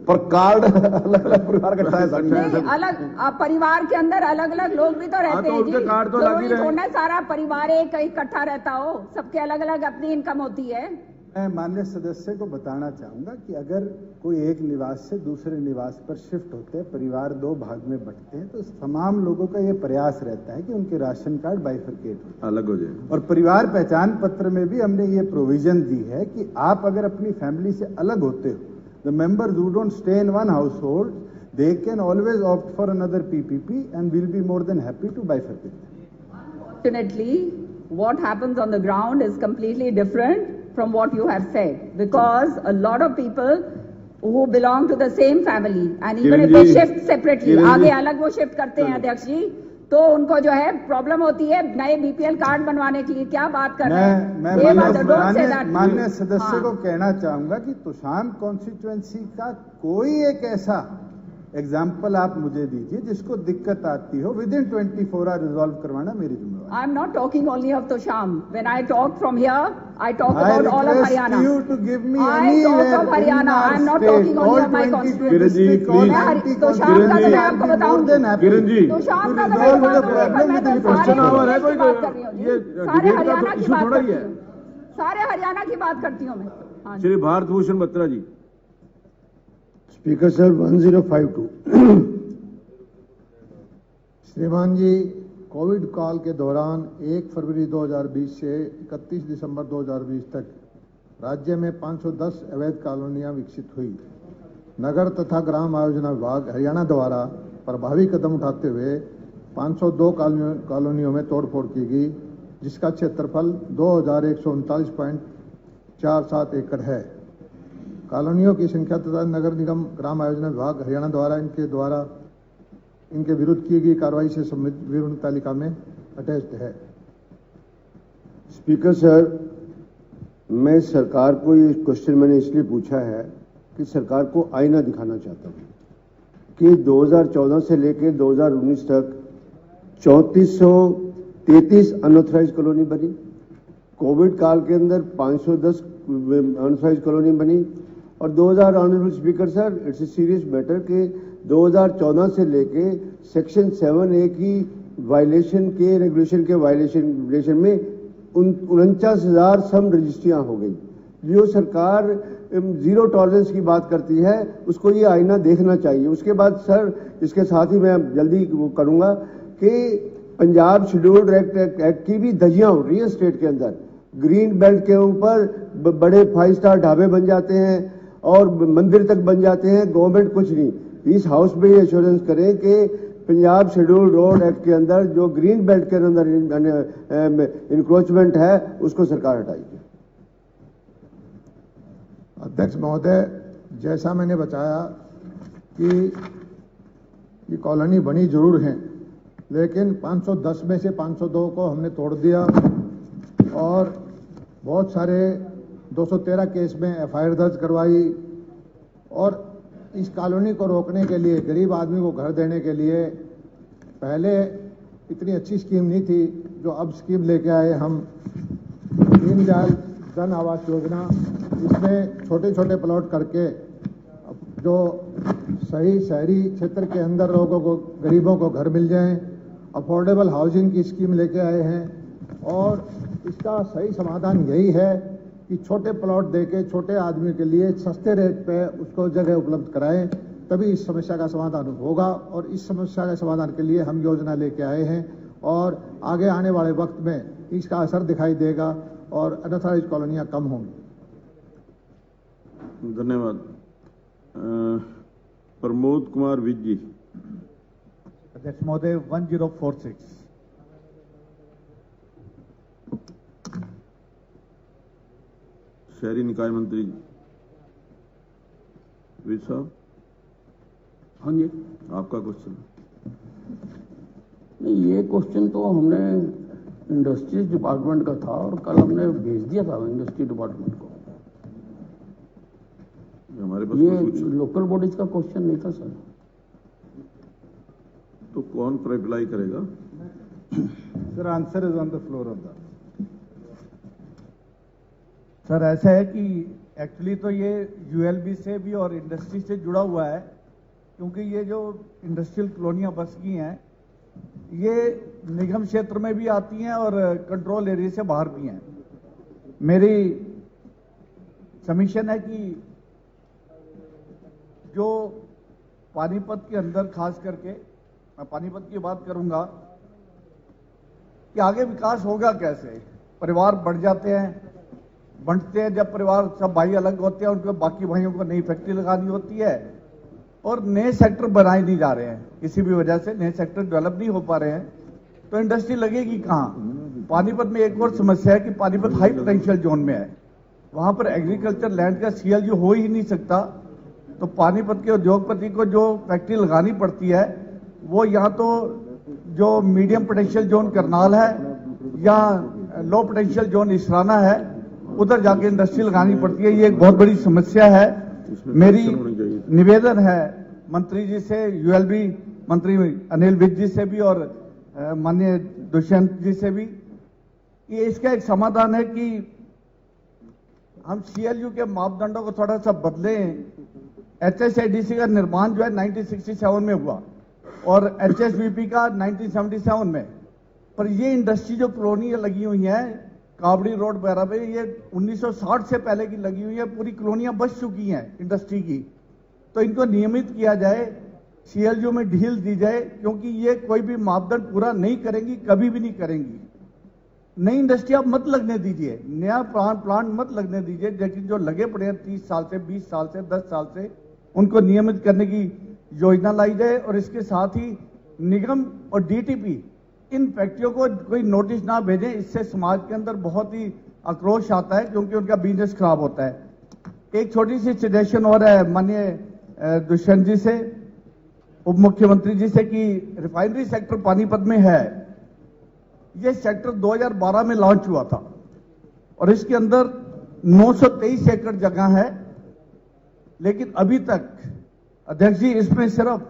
पर कार्ड अलग अलग परिवार का नहीं, अलग परिवार के अंदर अलग अलग लोग भी तो रहते हैं जी, कार्ड तो लगी रहे। सारा परिवार एक इकट्ठा रहता हो, सबके अलग अलग अपनी इनकम होती है। मैं माननीय सदस्य को बताना चाहूंगा कि अगर कोई एक निवास से दूसरे निवास पर शिफ्ट होते हैं, परिवार 2 भाग में बंटते हैं, तो तमाम लोगों का ये प्रयास रहता है कि उनके राशन कार्ड बाइफरकेट अलग हो जाए। और परिवार पहचान पत्र में भी हमने ये प्रोविजन दी है कि आप अगर अपनी फैमिली से अलग होते हो, the members who don't stay in one household, they can always opt for another PPP and we'll be more than happy to bifurcate them. Fortunately, what happens on the ground is completely different from what you have said, because a lot of people who belong to the same family and even if they shift separately, आगे अलग वो shift करते हैं अध्यक्ष जी, तो उनको जो है प्रॉब्लम होती है नए बीपीएल कार्ड बनवाने के लिए। क्या बात कर रहे हैं? मैं माननीय सदस्य को कहना चाहूंगा कि तोशाम कॉन्स्टिट्यूएंसी का कोई एक ऐसा एग्जाम्पल आप मुझे दीजिए जिसको दिक्कत आती हो, विद इन 24 आवर रिजॉल्व करवाना मेरी जिम्मेवारी। I am not talking only of Tosham, when I talk from here I talk about all of Haryana. You to give me I talk of Haryana, I am not talking only of my constituency. Tosham का तो मैं आपको बताऊंगी, किरण जी, तोशाम का तो मैं बताऊंगी, question our है, ये सारे हरियाणा की बात करती हूँ, सारे हरियाणा की बात करती हूँ मैं। श्री भारत भूषण बत्रा जी। Speaker sir 1052। श्रीमान जी, कोविड काल के दौरान 1 फरवरी 2020 से 31 दिसंबर 2020 तक राज्य में 510 अवैध कॉलोनियां विकसित हुई। नगर तथा ग्राम आयोजना विभाग हरियाणा द्वारा प्रभावी कदम उठाते हुए 502 कॉलोनियों में तोड़फोड़ की गई, जिसका क्षेत्रफल 2139.47 एकड़ है। कॉलोनियों की संख्या तथा नगर निगम ग्राम आयोजना विभाग हरियाणा द्वारा इनके विरुद्ध की गई कार्रवाई से संबंधित विवरण तालिका में अटैच्ड है। स्पीकर सर, मैं सरकार को ये क्वेश्चन मैंने इसलिए पूछा है कि सरकार को आईना दिखाना चाहता हूँ कि 2014 से लेकर 2019 तक 3433 अनऑथराइज कॉलोनी बनी। कोविड काल के अंदर 510 अनऑथराइज कॉलोनी बनी। और 2000 honourable speaker sir, it's a serious matter कि 2014 से लेके सेक्शन 7A की वायलेशन के रेगुलेशन के वायलेशन में 49,000 सम रजिस्ट्रियां हो गई। जो सरकार जीरो टॉलरेंस की बात करती है, उसको ये आईना देखना चाहिए। उसके बाद सर, इसके साथ ही मैं जल्दी वो करूंगा कि पंजाब शेड्यूल्ड एक्ट की भी धज्जियां उड़ रही है स्टेट के अंदर। ग्रीन बेल्ट के ऊपर बड़े 5 स्टार ढाबे बन जाते हैं और मंदिर तक बन जाते हैं, गवर्नमेंट कुछ नहीं। इस हाउस में ये एश्योरेंस करें कि पंजाब शेड्यूल्ड रोड एक्ट के अंदर जो ग्रीन बेल्ट के अंदर इंक्रोचमेंट है उसको सरकार हटाएगी। अध्यक्ष महोदय, जैसा मैंने बताया कि ये कॉलोनी बनी जरूर है, लेकिन 510 में से 502 को हमने तोड़ दिया और बहुत सारे 213 केस में एफआईआर दर्ज करवाई। और इस कॉलोनी को रोकने के लिए, गरीब आदमी को घर देने के लिए पहले इतनी अच्छी स्कीम नहीं थी जो अब स्कीम लेके आए हम, दीनदयाल जन आवास योजना। इसमें छोटे छोटे प्लॉट करके जो सही शहरी क्षेत्र के अंदर लोगों को, गरीबों को घर मिल जाएं, अफोर्डेबल हाउसिंग की स्कीम लेके आए हैं। और इसका सही समाधान यही है कि छोटे प्लॉट देके छोटे आदमी के लिए सस्ते रेट पे उसको जगह उपलब्ध कराएं, तभी इस समस्या का समाधान होगा। और इस समस्या के समाधान के लिए हम योजना लेके आए हैं और आगे आने वाले वक्त में इसका असर दिखाई देगा और अनऑथराइज्ड कॉलोनियां कम होंगी। धन्यवाद। प्रमोद कुमार विज जी। अध्यक्ष महोदय 1046। शहरी निकाय मंत्री विज साहब। हाँ जी, आपका क्वेश्चन। नहीं, ये क्वेश्चन तो हमने इंडस्ट्रीज डिपार्टमेंट का था और कल हमने भेज दिया था इंडस्ट्री डिपार्टमेंट को। हमारे पास ये लोकल बॉडीज का क्वेश्चन नहीं था सर। तो कौन रिप्लाई करेगा? Sir, answer is on the floor of the. Sir, ऐसा है कि एक्चुअली तो ये यूएलबी से भी और इंडस्ट्री से जुड़ा हुआ है, क्योंकि ये जो इंडस्ट्रियल कॉलोनियां बस गई हैं ये निगम क्षेत्र में भी आती हैं और कंट्रोल एरिया से बाहर भी हैं। मेरी समीशन है कि जो पानीपत के अंदर खास करके, मैं पानीपत की बात करूंगा कि आगे विकास होगा कैसे। परिवार बढ़ जाते हैं, बंटते हैं, जब परिवार सब भाई अलग होते हैं उनको बाकी भाइयों को नई फैक्ट्री लगानी होती है और नए सेक्टर बनाए नहीं जा रहे हैं, किसी भी वजह से नए सेक्टर डेवलप नहीं हो पा रहे हैं, तो इंडस्ट्री लगेगी कहां? पानीपत में एक और समस्या है कि पानीपत हाई पोटेंशियल जोन में है, वहां पर एग्रीकल्चर लैंड का सीएलयू हो ही नहीं सकता। तो पानीपत के उद्योगपति को जो फैक्ट्री लगानी पड़ती है वो या तो जो मीडियम पोटेंशियल जोन करनाल है या लो पोटेंशियल जोन इसराना है, उधर जाके इंडस्ट्री लगानी पड़ती है। ये एक बहुत बड़ी समस्या है। मेरी निवेदन है मंत्री जी से, यूएलबी मंत्री अनिल विज जी से भी और माननीय दुष्यंत जी से भी, कि इसका एक समाधान है कि हम सीएलयू के मापदंडों को थोड़ा सा बदलें। एचएसआईडीसी का निर्माण जो है 1967 में हुआ और एचएसबीपी का 1977 में, पर ये इंडस्ट्री जो कॉलोनियां लगी हुई हैं कावड़ी रोड वगैरह पे, ये 1960 से पहले की लगी हुई है, पूरी कॉलोनियां बस चुकी हैं इंडस्ट्री की। तो इनको नियमित किया जाए, सीएलयू में ढील दी जाए, क्योंकि ये कोई भी मापदंड पूरा नहीं करेंगी, कभी भी नहीं करेंगी। नई इंडस्ट्री आप मत लगने दीजिए, नया प्लांट मत लगने दीजिए, लेकिन जो लगे पड़े हैं 30 साल से, 20 साल से, 10 साल से, उनको नियमित करने की योजना लाई जाए। और इसके साथ ही निगम और डीटीपी इन फैक्ट्रियों को कोई नोटिस ना भेजें, इससे समाज के अंदर बहुत ही आक्रोश आता है, क्योंकि उनका बिजनेस खराब होता है। एक छोटी सी सजेशन और है माननीय दुष्यंत जी से, उप मुख्यमंत्री जी से, कि रिफाइनरी सेक्टर पानीपत में है, यह सेक्टर 2012 में लॉन्च हुआ था और इसके अंदर 923 एकड़ जगह है, लेकिन अभी तक अध्यक्ष जी इसमें सिर्फ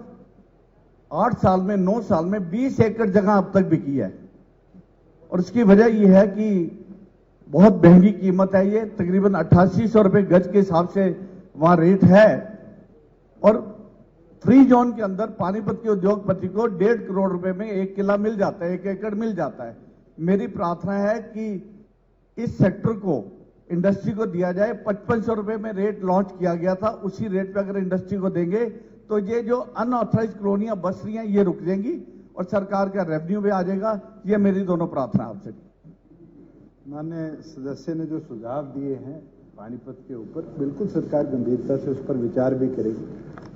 8 साल में, 9 साल में 20 एकड़ जगह अब तक बिकी है। और इसकी वजह यह है कि बहुत महंगी कीमत है, ये तकरीबन 8800 रुपए गज के हिसाब से वहां रेट है। और फ्री जोन के अंदर पानीपत के उद्योगपति को 1.5 करोड़ रुपए में 1 किला मिल जाता है, 1 एकड़ मिल जाता है। मेरी प्रार्थना है कि इस सेक्टर को इंडस्ट्री को दिया जाए। 5500 रुपए में रेट लॉन्च किया गया था, उसी रेट पे अगर इंडस्ट्री को देंगे तो ये जो अनऑथराइज कॉलोनियां बस रही हैं ये रुक जाएंगी और सरकार का रेवेन्यू भी आ जाएगा। ये मेरी दोनों प्रार्थना आपसे। माननीय सदस्य ने जो सुझाव दिए हैं पानीपत के ऊपर, बिल्कुल सरकार गंभीरता से उस पर विचार भी करेगी।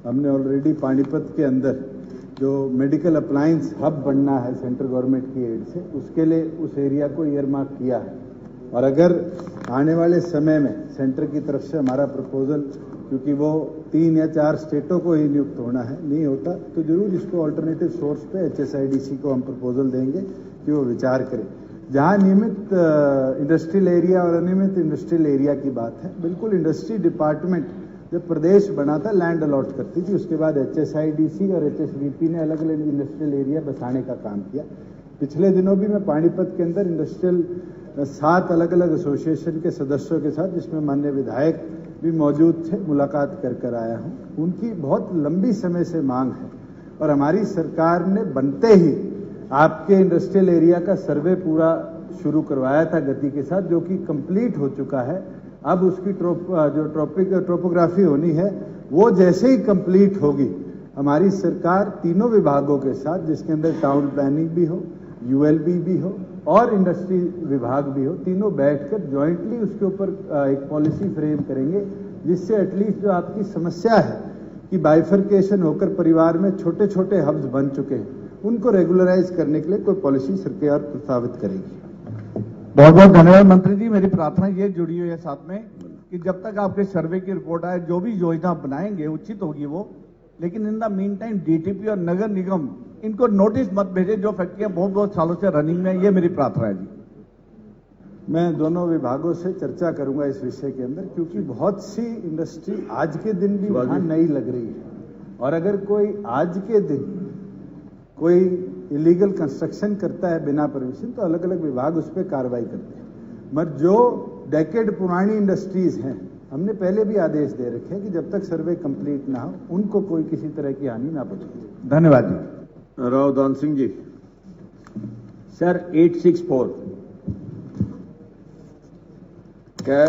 हमने ऑलरेडी पानीपत के अंदर जो मेडिकल अप्लायंस हब बनना है सेंट्रल गवर्नमेंट की एड से, उसके लिए उस एरिया को ईयरमार्क किया है। और अगर आने वाले समय में सेंटर की तरफ से हमारा प्रपोजल, क्योंकि वो 3 या 4 स्टेटों को ही नियुक्त होना है, नहीं होता तो जरूर इसको अल्टरनेटिव सोर्स पे एचएसआईडीसी को हम प्रपोजल देंगे कि वो विचार करें। जहां नियमित इंडस्ट्रियल एरिया और अनियमित इंडस्ट्रियल एरिया की बात है, बिल्कुल इंडस्ट्री डिपार्टमेंट जब प्रदेश बना था लैंड अलॉट करती थी, उसके बाद एचएसआईडीसी और एचएसबीपी ने अलग अलग इंडस्ट्रियल एरिया बसाने का काम किया। पिछले दिनों भी मैं पानीपत के अंदर इंडस्ट्रियल 7 अलग अलग एसोसिएशन के सदस्यों के साथ, जिसमें माननीय विधायक भी मौजूद थे, मुलाकात कर आया हूं। उनकी बहुत लंबी समय से मांग है और हमारी सरकार ने बनते ही आपके इंडस्ट्रियल एरिया का सर्वे पूरा शुरू करवाया था गति के साथ, जो कि कंप्लीट हो चुका है। अब उसकी जो ट्रोपोग्राफी होनी है वो जैसे ही कंप्लीट होगी, हमारी सरकार तीनों विभागों के साथ, जिसके अंदर टाउन प्लानिंग भी हो, यूएलबी भी हो और इंडस्ट्री विभाग भी हो, तीनों बैठकर ज्वाइंटली उसके ऊपर एक पॉलिसी फ्रेम करेंगे, जिससे एटलीस्ट जो आपकी समस्या है कि बाइफर्केशन होकर परिवार में छोटे छोटे हब्स बन चुके हैं, उनको रेगुलराइज करने के लिए कोई पॉलिसी सरकार प्रस्तावित करेगी। बहुत बहुत धन्यवाद मंत्री जी। मेरी प्रार्थना ये जुड़ी हुई है साथ में कि जब तक आपके सर्वे की रिपोर्ट आए, जो भी योजना बनाएंगे उचित होगी वो, लेकिन in the mean time DTP और नगर निगम इनको नोटिस मत भेजे, जो फैक्ट्रियां बहुत बहुत सालों से रनिंग में है। ये मेरी प्रार्थना है जी। मैं दोनों विभागों से चर्चा करूंगा इस विषय के अंदर, क्योंकि बहुत सी इंडस्ट्री आज के दिन भी वहां नई लग रही है, और अगर कोई आज के दिन कोई इलीगल कंस्ट्रक्शन करता है बिना परमिशन, तो अलग अलग विभाग उस पर कार्रवाई करते हैं। मगर जो डेकेड पुरानी इंडस्ट्रीज हैं, हमने पहले भी आदेश दे रखे हैं कि जब तक सर्वे कंप्लीट ना हो, उनको कोई किसी तरह की हानि ना पहुंचे। धन्यवाद जी। राव दान सिंह जी। सर 864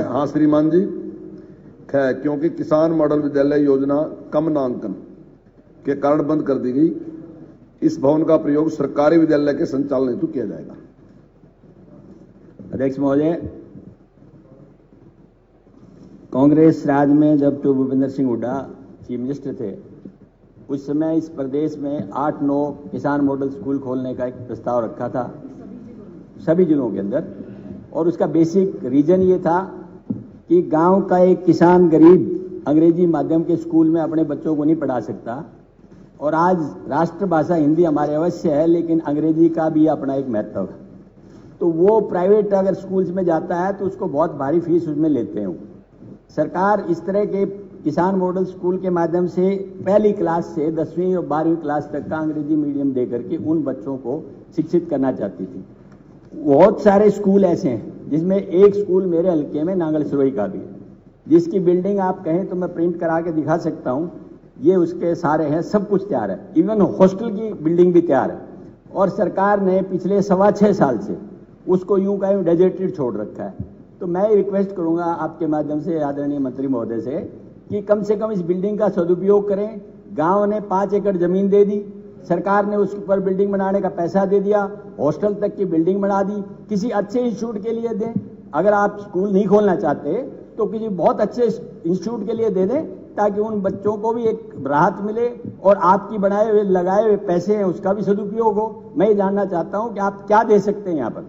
हाँ श्रीमान जी, क्योंकि किसान मॉडल विद्यालय योजना कम नामांकन के कारण बंद कर दी गई, इस भवन का प्रयोग सरकारी विद्यालय के संचालन हेतु किया जाएगा। अध्यक्ष महोदय, कांग्रेस राज में जब तो भूपेंद्र सिंह हुड्डा चीफ मिनिस्टर थे, उस समय इस प्रदेश में 8-9 किसान मॉडल स्कूल खोलने का एक प्रस्ताव रखा था सभी जिलों के अंदर, और उसका बेसिक रीजन ये था कि गांव का एक किसान गरीब अंग्रेजी माध्यम के स्कूल में अपने बच्चों को नहीं पढ़ा सकता, और आज राष्ट्रभाषा हिंदी हमारे अवश्य है, लेकिन अंग्रेजी का भी अपना एक महत्व है। तो वो प्राइवेट अगर स्कूल्स में जाता है तो उसको बहुत भारी फीस उसमें लेते हैं। सरकार इस तरह के किसान मॉडल स्कूल के माध्यम से पहली क्लास से 10वीं और 12वीं क्लास तक का अंग्रेजी मीडियम दे करके उन बच्चों को शिक्षित करना चाहती थी। बहुत सारे स्कूल ऐसे हैं, जिसमें एक स्कूल मेरे हल्के में नांगल सिरोही का भी है, जिसकी बिल्डिंग आप कहें तो मैं प्रिंट करा के दिखा सकता हूं। ये उसके सारे हैं, सब कुछ तैयार है, इवन हॉस्टल की बिल्डिंग भी तैयार है, और सरकार ने पिछले 6.25 साल से उसको यूं का यूं डेजर्टेड छोड़ रखा है। तो मैं रिक्वेस्ट करूंगा आपके माध्यम से आदरणीय मंत्री महोदय से कि कम से कम इस बिल्डिंग का सदुपयोग करें। गांव ने 5 एकड़ जमीन दे दी, सरकार ने उस पर बिल्डिंग बनाने का पैसा दे दिया, हॉस्टल तक की बिल्डिंग बना दी, किसी अच्छे इंस्टीट्यूट के लिए दें। अगर आप स्कूल नहीं खोलना चाहते तो किसी बहुत अच्छे इंस्टीट्यूट के लिए दे दें, ताकि उन बच्चों को भी एक राहत मिले और आपकी बनाए हुए लगाए हुए पैसे हैं उसका भी सदुपयोग हो। मैं ये जानना चाहता हूं कि आप क्या दे सकते हैं यहाँ पर,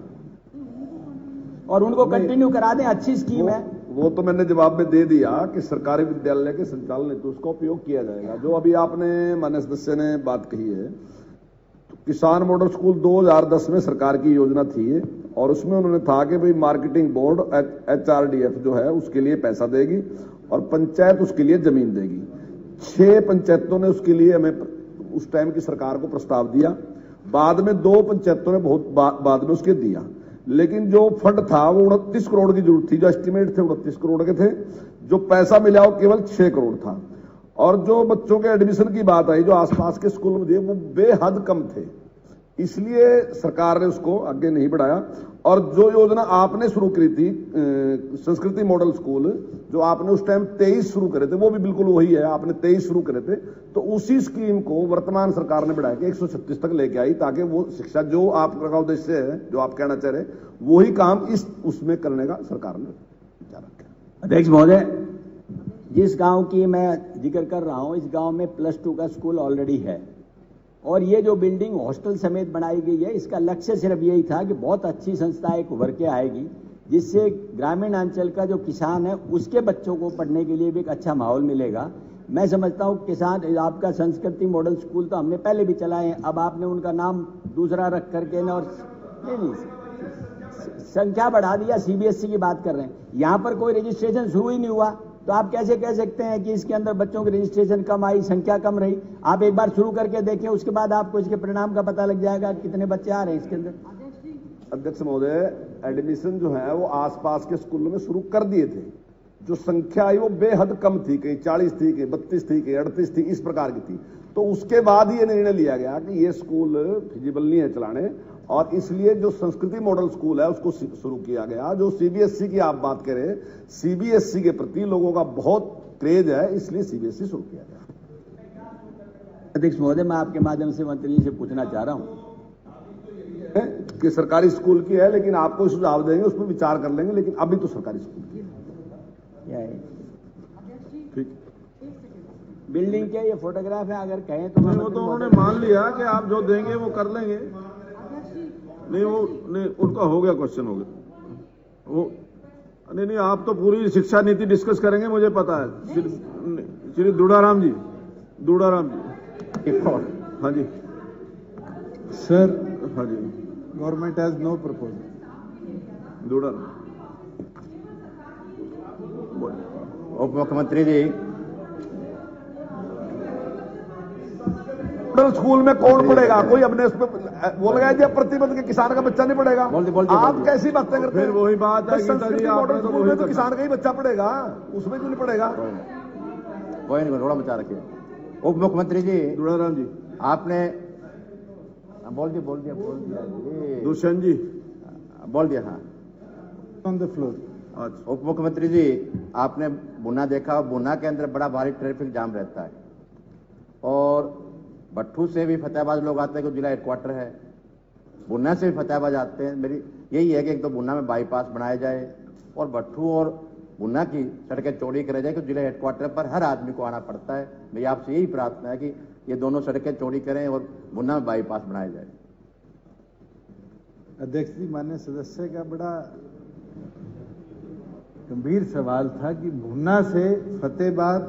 और उनको कंटिन्यू करा दें। अच्छी स्कीम है वो तो मैंने जवाब में दे दिया कि सरकारी विद्यालय के संचालन हेतु उसका उपयोग किया जाएगा। जो अभी आपने माननीय सदस्य ने बात कही है, तो किसान मॉडल स्कूल 2010 में सरकार की योजना थी, और उसमें उन्होंने था कि भाई मार्केटिंग बोर्ड HRDF जो है उसके लिए पैसा देगी और पंचायत उसके लिए जमीन देगी। 6 पंचायतों ने उसके लिए हमें उस टाइम की सरकार को प्रस्ताव दिया, बाद में 2 पंचायतों ने बहुत बाद में उसके दिया, लेकिन जो फंड था वो 29 करोड़ की जरूरत थी, जो एस्टिमेट थे 29 करोड़ के थे, जो पैसा मिला वो केवल 6 करोड़ था। और जो बच्चों के एडमिशन की बात आई जो आसपास के स्कूल में दिए वो बेहद कम थे, इसलिए सरकार ने उसको आगे नहीं बढ़ाया। और जो योजना आपने शुरू करी थी संस्कृति मॉडल स्कूल, जो आपने उस टाइम 23 शुरू करे थे, वो भी बिल्कुल वही है, आपने 23 शुरू करे थे, तो उसी स्कीम को वर्तमान सरकार ने बढ़ा के 136 तक लेके आई, ताकि वो शिक्षा जो आपका उद्देश्य है, जो आप कहना चाह रहे, वही काम इस उसमें करने का सरकार ने विचार रखा। अध्यक्ष महोदय, जिस गांव की मैं जिक्र कर रहा हूं, इस गांव में +2 का स्कूल ऑलरेडी है, और ये जो बिल्डिंग हॉस्टल समेत बनाई गई है, इसका लक्ष्य सिर्फ यही था कि बहुत अच्छी संस्था एक उभर के आएगी, जिससे ग्रामीण अंचल का जो किसान है उसके बच्चों को पढ़ने के लिए भी एक अच्छा माहौल मिलेगा। मैं समझता हूँ किसान आपका संस्कृति मॉडल स्कूल तो हमने पहले भी चलाए हैं, अब आपने उनका नाम दूसरा रख करके ना, और नहीं संख्या बढ़ा दिया, CBSE की बात कर रहे हैं, यहाँ पर कोई रजिस्ट्रेशन शुरू ही नहीं हुआ, तो आप कैसे कह सकते हैं कि इसके अंदर बच्चों की रजिस्ट्रेशन कम आई, संख्या कम रही? आप एक बार शुरू करके देखें, उसके बाद आपको इसके परिणाम का पता लग जाएगा कितने बच्चे आ रहे हैं इसके अंदर। अध्यक्ष महोदय, एडमिशन जो है वो आसपास के स्कूलों में शुरू कर दिए थे, जो संख्या आई वो बेहद कम थी, कहीं 40 थी, कहीं 32 थी, कहीं 38 थी, इस प्रकार की थी। तो उसके बाद ये निर्णय लिया गया कि ये स्कूल फिजिबल नहीं है चलाने, और इसलिए जो संस्कृति मॉडल स्कूल है उसको शुरू किया गया। जो CBSE की आप बात करें, CBSE के प्रति लोगों का बहुत क्रेज है, इसलिए सीबीएसई शुरू किया गया। अध्यक्ष महोदय, मैं आपके माध्यम से मंत्री जी से पूछना चाह रहा हूं कि सरकारी स्कूल की है, लेकिन आपको सुझाव देंगे, उसमें विचार कर लेंगे, लेकिन अभी तो सरकारी स्कूल की है। ठीक, बिल्डिंग के ये फोटोग्राफ है, अगर कहें तो नहीं, वो तो उन्होंने मान लिया कि आप जो देंगे वो कर लेंगे। नहीं, वो नहीं, उनका हो गया, क्वेश्चन हो गया वो। नहीं, आप तो पूरी शिक्षा नीति डिस्कस करेंगे, मुझे पता है। श्री दूड़ाराम जी, हाँ जी सर। हाँ जी, government has no proposal. Dudaram. उप मुख्यमंत्री जी, स्कूल में कौन पढ़ेगा? कोई अपने वो लगाया जब प्रतिबंध के किसान का बच्चा नहीं पढ़ेगा। आप कैसी बातें करते हैं? वही बात है, मॉडल स्कूल में तो किसान का ही बच्चा पढ़ेगा, उसमें क्यों नहीं पढ़ेगा? कोई नहीं, थोड़ा बचा रखिए। उप मुख्यमंत्री जी, दूड़ाराम जी, आपने बोल दिया दुष्यंत जी बोल दिया। हाँ, ऑन द फ्लोर। अच्छा, उप मुख्यमंत्री जी, आपने बुना देखा, बुना के अंदर बड़ा भारी ट्रैफिक जाम रहता है, और भट्ठू से भी फतेहाबाद लोग आते हैं, जो जिला हेडक्वार्टर है। बुना से भी फतेहाबाद आते हैं। मेरी यही है कि एक तो बुना में बाईपास बनाया जाए, और भट्ठू और बुना की सड़कें चौड़ी कराई जाए, क्योंकि जिला हेडक्वार्टर पर हर आदमी को आना पड़ता है। मेरी आपसे यही प्रार्थना है कि ये दोनों सड़कें चौड़ी करें और बुना में बाईपास बनाया जाए। अध्यक्ष जी, माननीय सदस्य का बड़ा गंभीर सवाल था कि भुन्ना से फतेहाबाद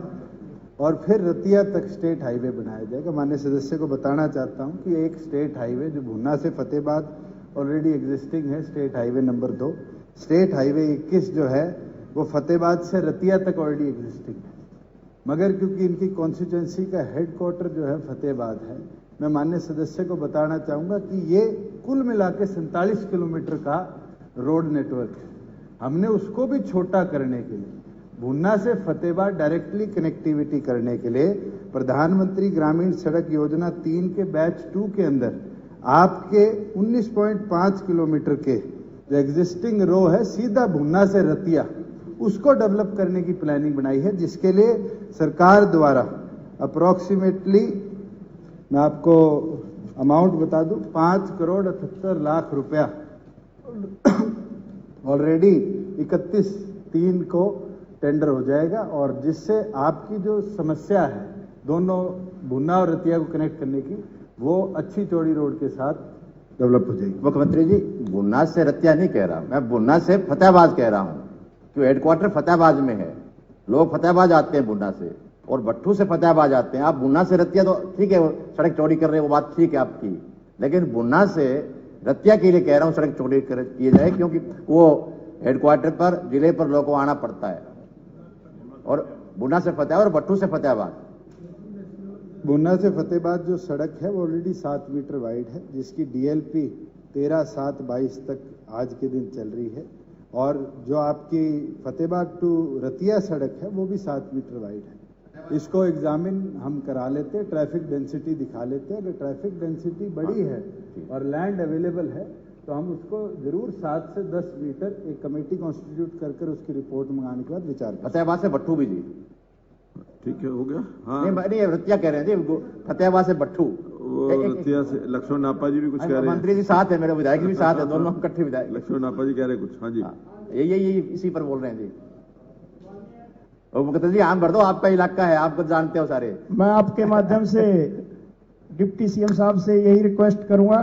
और फिर रतिया तक स्टेट हाईवे बनाया जाएगा। माननीय सदस्य को बताना चाहता हूं कि एक स्टेट हाईवे जो भुन्ना से फतेहाबाद ऑलरेडी एग्जिस्टिंग है, state highway number 2, state highway 21 जो है वो फतेहाबाद से रतिया तक ऑलरेडी एग्जिस्टिंग है, मगर क्योंकि इनकी कॉन्स्टिट्यूएंसी का हेडक्वार्टर जो है फतेहाबाद है, मैं माननीय सदस्य को बताना चाहूंगा कि ये कुल मिला के 47 किलोमीटर का रोड नेटवर्क है। हमने उसको भी छोटा करने के लिए, भुन्ना से फतेहाबाद डायरेक्टली कनेक्टिविटी करने के लिए प्रधानमंत्री ग्रामीण सड़क योजना 3 के बैच 2 के अंदर आपके 19.5 किलोमीटर के जो एग्जिस्टिंग रो है सीधा भुन्ना से रतिया, उसको डेवलप करने की प्लानिंग बनाई है, जिसके लिए सरकार द्वारा अप्रोक्सीमेटली, मैं आपको अमाउंट बता दूं, 5,78,00,000 रुपया ऑलरेडी 31/3 को टेंडर हो जाएगा, और जिससे आपकी जो समस्या है दोनों भुन्ना और रतिया को कनेक्ट करने की, वो अच्छी चौड़ी रोड के साथ डेवलप हो जाएगी। मुख्यमंत्री जी, भुन्ना से रतिया नहीं कह रहा मैं, भुन्ना से फतेहाबाद कह रहा हूं, क्योंकि हेडक्वार्टर फतेहाबाद में है। लोग फतेहाबाद आते हैं भुन्ना से, और भट्ठू से फतेहाबाद आते हैं। आप भुन्ना से रतिया तो ठीक है, सड़क चौड़ी कर रहे हैं, वो बात ठीक है आपकी, लेकिन भुन्ना से रतिया के लिए कह रहा हूं सड़क चौड़ी की जाए, क्योंकि वो हेडक्वार्टर पर जिले पर लोगों को आना पड़ता है। और भुन्ना से फतेहाबाद और भट्ठू से फतेहाबाद, भुन्ना से फतेहाबाद जो सड़क है वो ऑलरेडी 7 मीटर वाइड है, जिसकी डीएलपी 13/7/22 तक आज के दिन चल रही है, और जो आपकी फतेहाबाद टू रतिया सड़क है वो भी 7 मीटर वाइड है। इसको एग्जामिन हम करा लेते, ट्रैफिक डेंसिटी दिखा लेते। अगर ट्रैफिक डेंसिटी बड़ी है और लैंड अवेलेबल है तो हम उसको जरूर 7 से 10 मीटर एक कमेटी कॉन्स्टिट्यूट कर उसकी रिपोर्ट मंगाने के बाद विचार करें। फतेहाबाद से भट्ठू भी जी, ठीक है, हो गया। हाँ, नहीं रतिया कह रहे हैं जी, फतेहाबाद से भट्ठू, वो रतिया से लक्ष्मण नापा जी भी कुछ कह रहे हैं। मंत्री जी साथ है, मेरे विधायक भी साथ है, दोनों इकट्ठे विधायक। लक्ष्मण नापा जी कह रहे हैं कुछ। हाँ जी, यही इसी पर बोल रहे हैं जी। मुख्यमंत्री जी, आम भर दो, आपका इलाका है, आप कुछ जानते हो सारे। मैं आपके माध्यम से डिप्टी सीएम साहब से यही रिक्वेस्ट करूंगा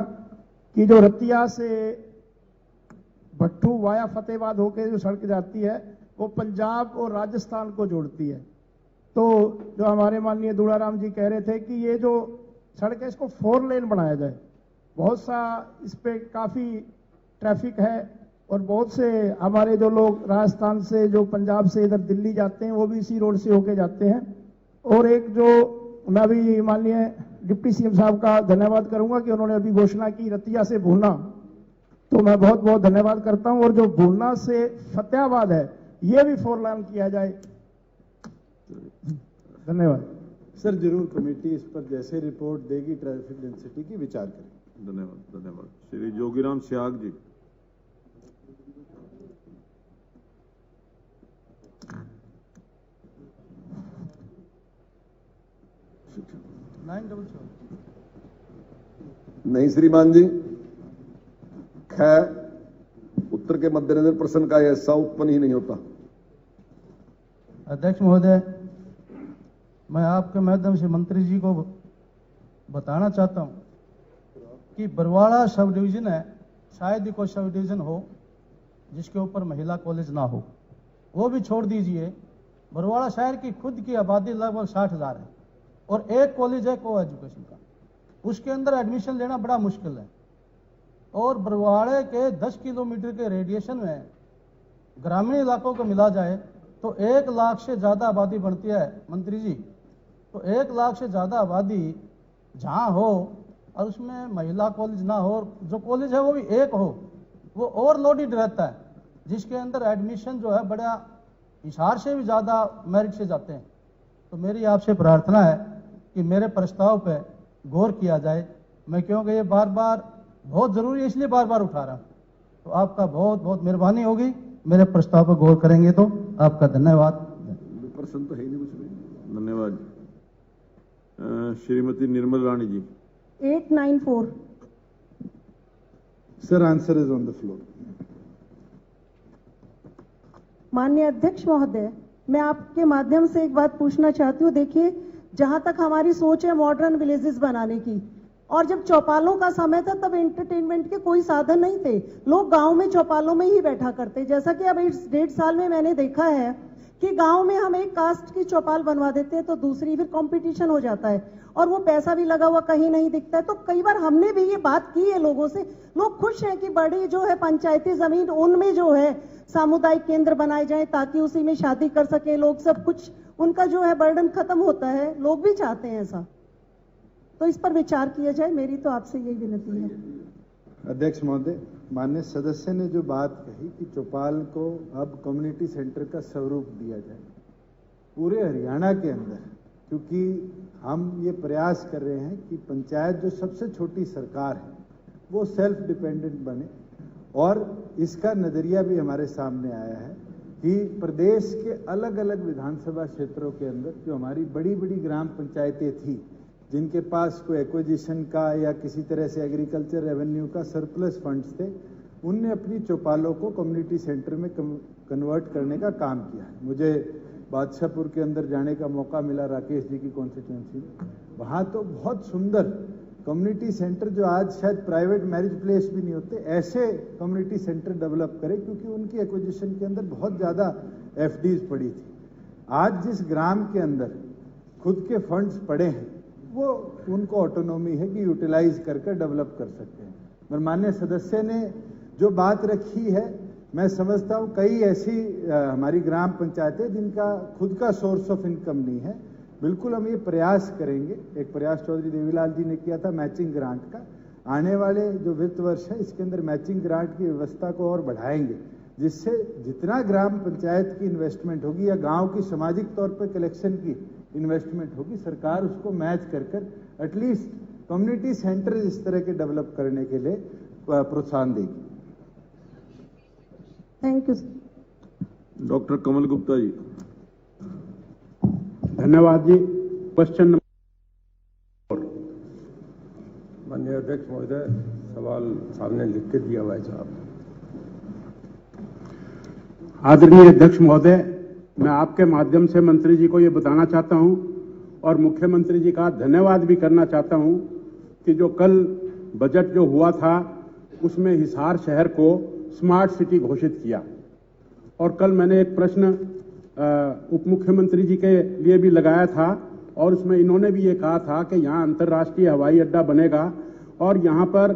कि जो रतिया से भट्ठू वाया फतेहाबाद होकर जो सड़क जाती है वो पंजाब और राजस्थान को जोड़ती है। तो जो हमारे माननीय दूड़ाराम जी कह रहे थे कि ये जो सड़क है इसको 4 लेन बनाया जाए। बहुत सा इस पे काफी ट्रैफिक है, और बहुत से हमारे जो लोग राजस्थान से, जो पंजाब से इधर दिल्ली जाते हैं, वो भी इसी रोड से होके जाते हैं। और एक जो मैं अभी माननीय डिप्टी सीएम साहब का धन्यवाद करूंगा कि उन्होंने अभी घोषणा की रतिया से भुन्ना, तो मैं बहुत बहुत धन्यवाद करता हूं। और जो भुन्ना से फतेहाबाद है ये भी 4 लेन किया जाए। धन्यवाद सर, जरूर कमेटी इस पर जैसे रिपोर्ट देगी ट्रैफिक डेंसिटी की विचार करें। धन्यवाद। श्री जोगीराम सियाग जी। नहीं श्रीमान जी, खैर उत्तर के मद्देनजर प्रश्न का ऐसा उत्पन्न ही नहीं होता। अध्यक्ष महोदय, मैं आपके माध्यम से मंत्री जी को बताना चाहता हूं कि बरवाड़ा सब डिवीजन है, शायद ही कोई सब डिवीजन हो जिसके ऊपर महिला कॉलेज ना हो। वो भी छोड़ दीजिए, बरवाड़ा शहर की खुद की आबादी लगभग 60,000 है और एक कॉलेज है को एजुकेशन का, उसके अंदर एडमिशन लेना बड़ा मुश्किल है। और बरवाड़े के 10 किलोमीटर के रेडिएशन में ग्रामीण इलाकों को मिला जाए तो 1 लाख से ज़्यादा आबादी बनती है मंत्री जी। तो 1 लाख से ज़्यादा आबादी जहाँ हो और उसमें महिला कॉलेज ना हो, जो कॉलेज है वो भी एक हो, वो ओवरलोडेड रहता है, जिसके अंदर एडमिशन जो है बड़ा हिसार से भी ज़्यादा मेरिट से जाते हैं। तो मेरी आपसे प्रार्थना है कि मेरे प्रस्ताव पे गौर किया जाए। मैं क्योंकि ये बार बार बहुत ज़रूरी है इसलिए बार बार उठा रहा हूँ, तो आपका बहुत बहुत मेहरबानी होगी, मेरे प्रस्ताव पर गौर करेंगे तो आपका धन्यवाद। प्रश्न तो है नहीं कुछ भी। धन्यवाद। श्रीमती निर्मल रानी जी। 894। Sir, answer is on the floor. माननीय अध्यक्ष महोदय, मैं आपके माध्यम से एक बात पूछना चाहती हूँ। देखिए, जहां तक हमारी सोच है मॉडर्न विलेजेस बनाने की, और जब चौपालों का समय था तब एंटरटेनमेंट के कोई साधन नहीं थे, लोग गांव में चौपालों में ही बैठा करते। जैसा कि अब इस 1.5 साल में मैंने देखा है कि गांव में हम एक कास्ट की चौपाल बनवा देते हैं तो दूसरी, फिर कंपटीशन हो जाता है और वो पैसा भी लगा हुआ कहीं नहीं दिखता है। तो कई बार हमने भी ये बात की है लोगों से, लोग खुश हैं कि बड़ी जो है पंचायती जमीन उनमें जो है सामुदायिक केंद्र बनाए जाएं ताकि उसी में शादी कर सके लोग, सब कुछ उनका जो है बर्डन खत्म होता है, लोग भी चाहते हैं ऐसा। तो इस पर विचार किया जाए, मेरी तो आपसे यही विनती है। अध्यक्ष महोदय, माननीय सदस्य ने जो बात कही कि चौपाल को अब कम्युनिटी सेंटर का स्वरूप दिया जाए पूरे हरियाणा के अंदर, क्योंकि हम ये प्रयास कर रहे हैं कि पंचायत जो सबसे छोटी सरकार है वो सेल्फ डिपेंडेंट बने। और इसका नजरिया भी हमारे सामने आया है कि प्रदेश के अलग अलग विधानसभा क्षेत्रों के अंदर जो हमारी बड़ी बड़ी ग्राम पंचायतें थी, जिनके पास कोई एक्विजिशन का या किसी तरह से एग्रीकल्चर रेवेन्यू का सरप्लस फंड्स थे, उनने अपनी चौपालों को कम्युनिटी सेंटर में कन्वर्ट करने का काम किया है। मुझे बादशाहपुर के अंदर जाने का मौका मिला, राकेश जी की कॉन्स्टिट्यूंसी में। वहाँ तो बहुत सुंदर कम्युनिटी सेंटर, जो आज शायद प्राइवेट मैरिज प्लेस भी नहीं होते, ऐसे कम्युनिटी सेंटर डेवलप करें, क्योंकि उनकी एक्विजिशन के अंदर बहुत ज़्यादा एफडीज पड़ी थी। आज जिस ग्राम के अंदर खुद के फंड्स पड़े हैं वो उनको ऑटोनॉमी है कि यूटिलाइज करके डेवलप कर सकते हैं। पर माननीय सदस्य ने जो बात रखी है, मैं समझता हूँ कई ऐसी हमारी ग्राम पंचायतें जिनका खुद का सोर्स ऑफ इनकम नहीं है। बिल्कुल हम ये प्रयास करेंगे, एक प्रयास चौधरी देवीलाल जी ने किया था मैचिंग ग्रांट का, आने वाले जो वित्त वर्ष है इसके अंदर मैचिंग ग्रांट की व्यवस्था को और बढ़ाएंगे, जिससे जितना ग्राम पंचायत की इन्वेस्टमेंट होगी या गांव की सामाजिक तौर पर कलेक्शन की इन्वेस्टमेंट होगी, सरकार उसको मैच कर कर एटलीस्ट कम्युनिटी सेंटर इस तरह के डेवलप करने के लिए प्रोत्साहन देगी। Thank you. डॉक्टर कमल गुप्ता जी। धन्यवाद जी। Question number. माननीय अध्यक्ष महोदय, सवाल सामने लिख के दिया हुआ है साहब। आदरणीय अध्यक्ष महोदय, मैं आपके माध्यम से मंत्री जी को ये बताना चाहता हूं और मुख्यमंत्री जी का धन्यवाद भी करना चाहता हूं कि जो कल बजट जो हुआ था उसमें हिसार शहर को स्मार्ट सिटी घोषित किया। और कल मैंने एक प्रश्न उप मुख्यमंत्री जी के लिए भी लगाया था और उसमें इन्होंने भी ये कहा था कि यहाँ अंतर्राष्ट्रीय हवाई अड्डा बनेगा और यहाँ पर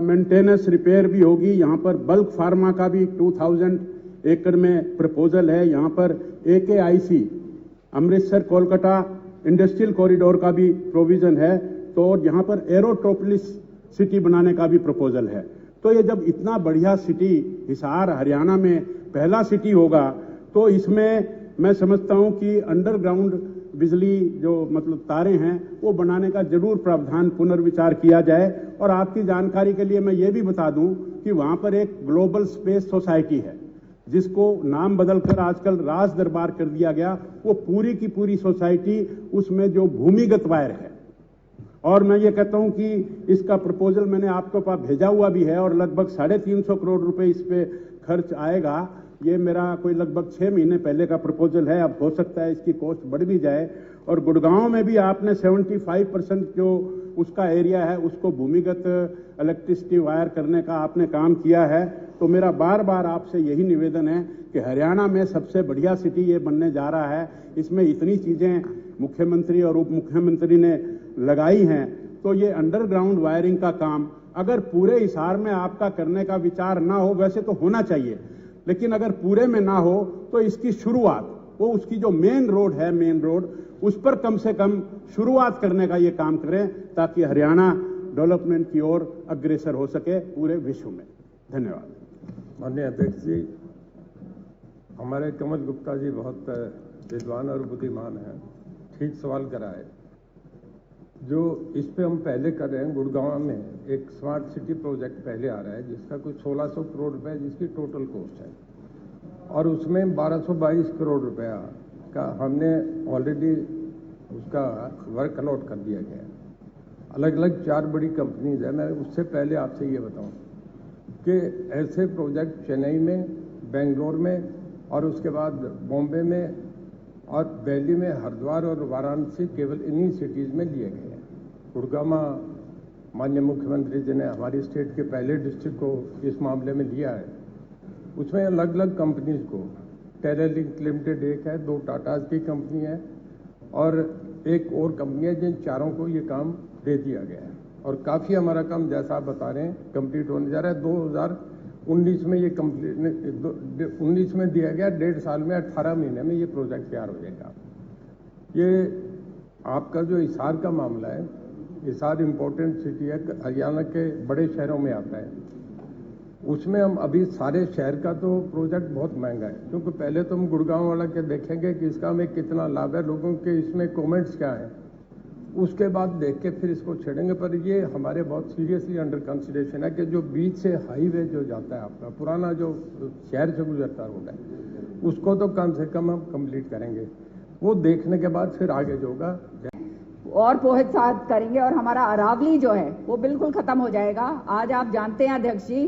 मेंटेनेंस रिपेयर भी होगी। यहाँ पर बल्क फार्मा का भी 2000 एकड़ में प्रपोजल है। यहाँ पर AKIC Amritsar Kolkata industrial corridor का भी प्रोविजन है। तो यहाँ पर एरोट्रोपोलिस सिटी बनाने का भी प्रपोजल है। तो ये जब इतना बढ़िया सिटी हिसार हरियाणा में पहला सिटी होगा तो इसमें मैं समझता हूँ कि अंडरग्राउंड बिजली जो मतलब तारें हैं वो बनाने का जरूर प्रावधान पुनर्विचार किया जाए। और आपकी जानकारी के लिए मैं ये भी बता दूं कि वहाँ पर एक ग्लोबल स्पेस सोसाइटी है जिसको नाम बदलकर आजकल राज दरबार कर दिया गया। वो पूरी की पूरी सोसाइटी, उसमें जो भूमिगत वायर है और मैं ये कहता हूं कि इसका प्रपोजल मैंने आपके पास भेजा हुआ भी है और लगभग 350 करोड़ रुपए इस पे खर्च आएगा। ये मेरा कोई लगभग 6 महीने पहले का प्रपोजल है, अब हो सकता है इसकी कॉस्ट बढ़ भी जाए। और गुड़गांव में भी आपने 75% जो उसका एरिया है उसको भूमिगत इलेक्ट्रिसिटी वायर करने का आपने काम किया है। तो मेरा बार बार आपसे यही निवेदन है कि हरियाणा में सबसे बढ़िया सिटी ये बनने जा रहा है, इसमें इतनी चीजें मुख्यमंत्री और उप मुख्यमंत्री ने लगाई हैं, तो ये अंडरग्राउंड वायरिंग का काम अगर पूरे हिसार में आपका करने का विचार ना हो, वैसे तो होना चाहिए, लेकिन अगर पूरे में ना हो तो इसकी शुरुआत वो उसकी जो मेन रोड है, मेन रोड उस पर कम से कम शुरुआत करने का ये काम करें ताकि हरियाणा डेवलपमेंट की ओर अग्रसर हो सके पूरे विश्व में। धन्यवाद। माननीय अध्यक्ष जी, हमारे कमल गुप्ता जी बहुत विद्वान और बुद्धिमान हैं, ठीक सवाल करा है। जो इस पे हम पहले कर रहे हैं, गुड़गांव में एक स्मार्ट सिटी प्रोजेक्ट पहले आ रहा है जिसका कुछ 1600 करोड़ रुपए जिसकी टोटल कॉस्ट है, और उसमें 1222 करोड़ रुपया का हमने ऑलरेडी उसका वर्क अलॉट कर दिया गया है। अलग अलग 4 बड़ी कंपनीज है। मैं उससे पहले आपसे ये बताऊं कि ऐसे प्रोजेक्ट चेन्नई में, बेंगलोर में और उसके बाद बॉम्बे में और दिल्ली में, हरिद्वार और वाराणसी, केवल इन्हीं सिटीज़ में लिए गए हैं। गुड़गांव माननीय मुख्यमंत्री जी ने हमारी स्टेट के पहले डिस्ट्रिक्ट को इस मामले में लिया है। उसमें अलग अलग कंपनीज को, टेरालिंक लिमिटेड एक है, 2 टाटाज की कंपनी है और एक और कंपनी है, जिन चारों को ये काम दे दिया गया है। और काफ़ी हमारा काम, जैसा आप बता रहे हैं, कंप्लीट होने जा रहा है। 2019 में ये कंप्लीट 19 में दिया गया, 1.5 साल में 18 महीने में ये प्रोजेक्ट तैयार हो जाएगा। ये आपका जो हिसार का मामला है, हिसार इम्पोर्टेंट सिटी है, हरियाणा के बड़े शहरों में आता है। उसमें हम अभी सारे शहर का तो प्रोजेक्ट बहुत महंगा है, क्योंकि पहले तो हम गुड़गांव वाला के देखेंगे कि इसका हमें कितना लाभ है, लोगों के इसमें कमेंट्स क्या हैं, उसके बाद देख के फिर इसको छेड़ेंगे। पर ये हमारे बहुत सीरियसली अंडर कंसिडरेशन है कि जो बीच से हाईवे जो जाता है, आपका पुराना जो शहर से गुजरता रोड है, उसको तो कम से कम हम कंप्लीट करेंगे। वो देखने के बाद फिर आगे जो होगा और प्रोत्साहित करेंगे। और हमारा अरावली जो है वो बिल्कुल खत्म हो जाएगा। आज आप जानते हैं अध्यक्ष जी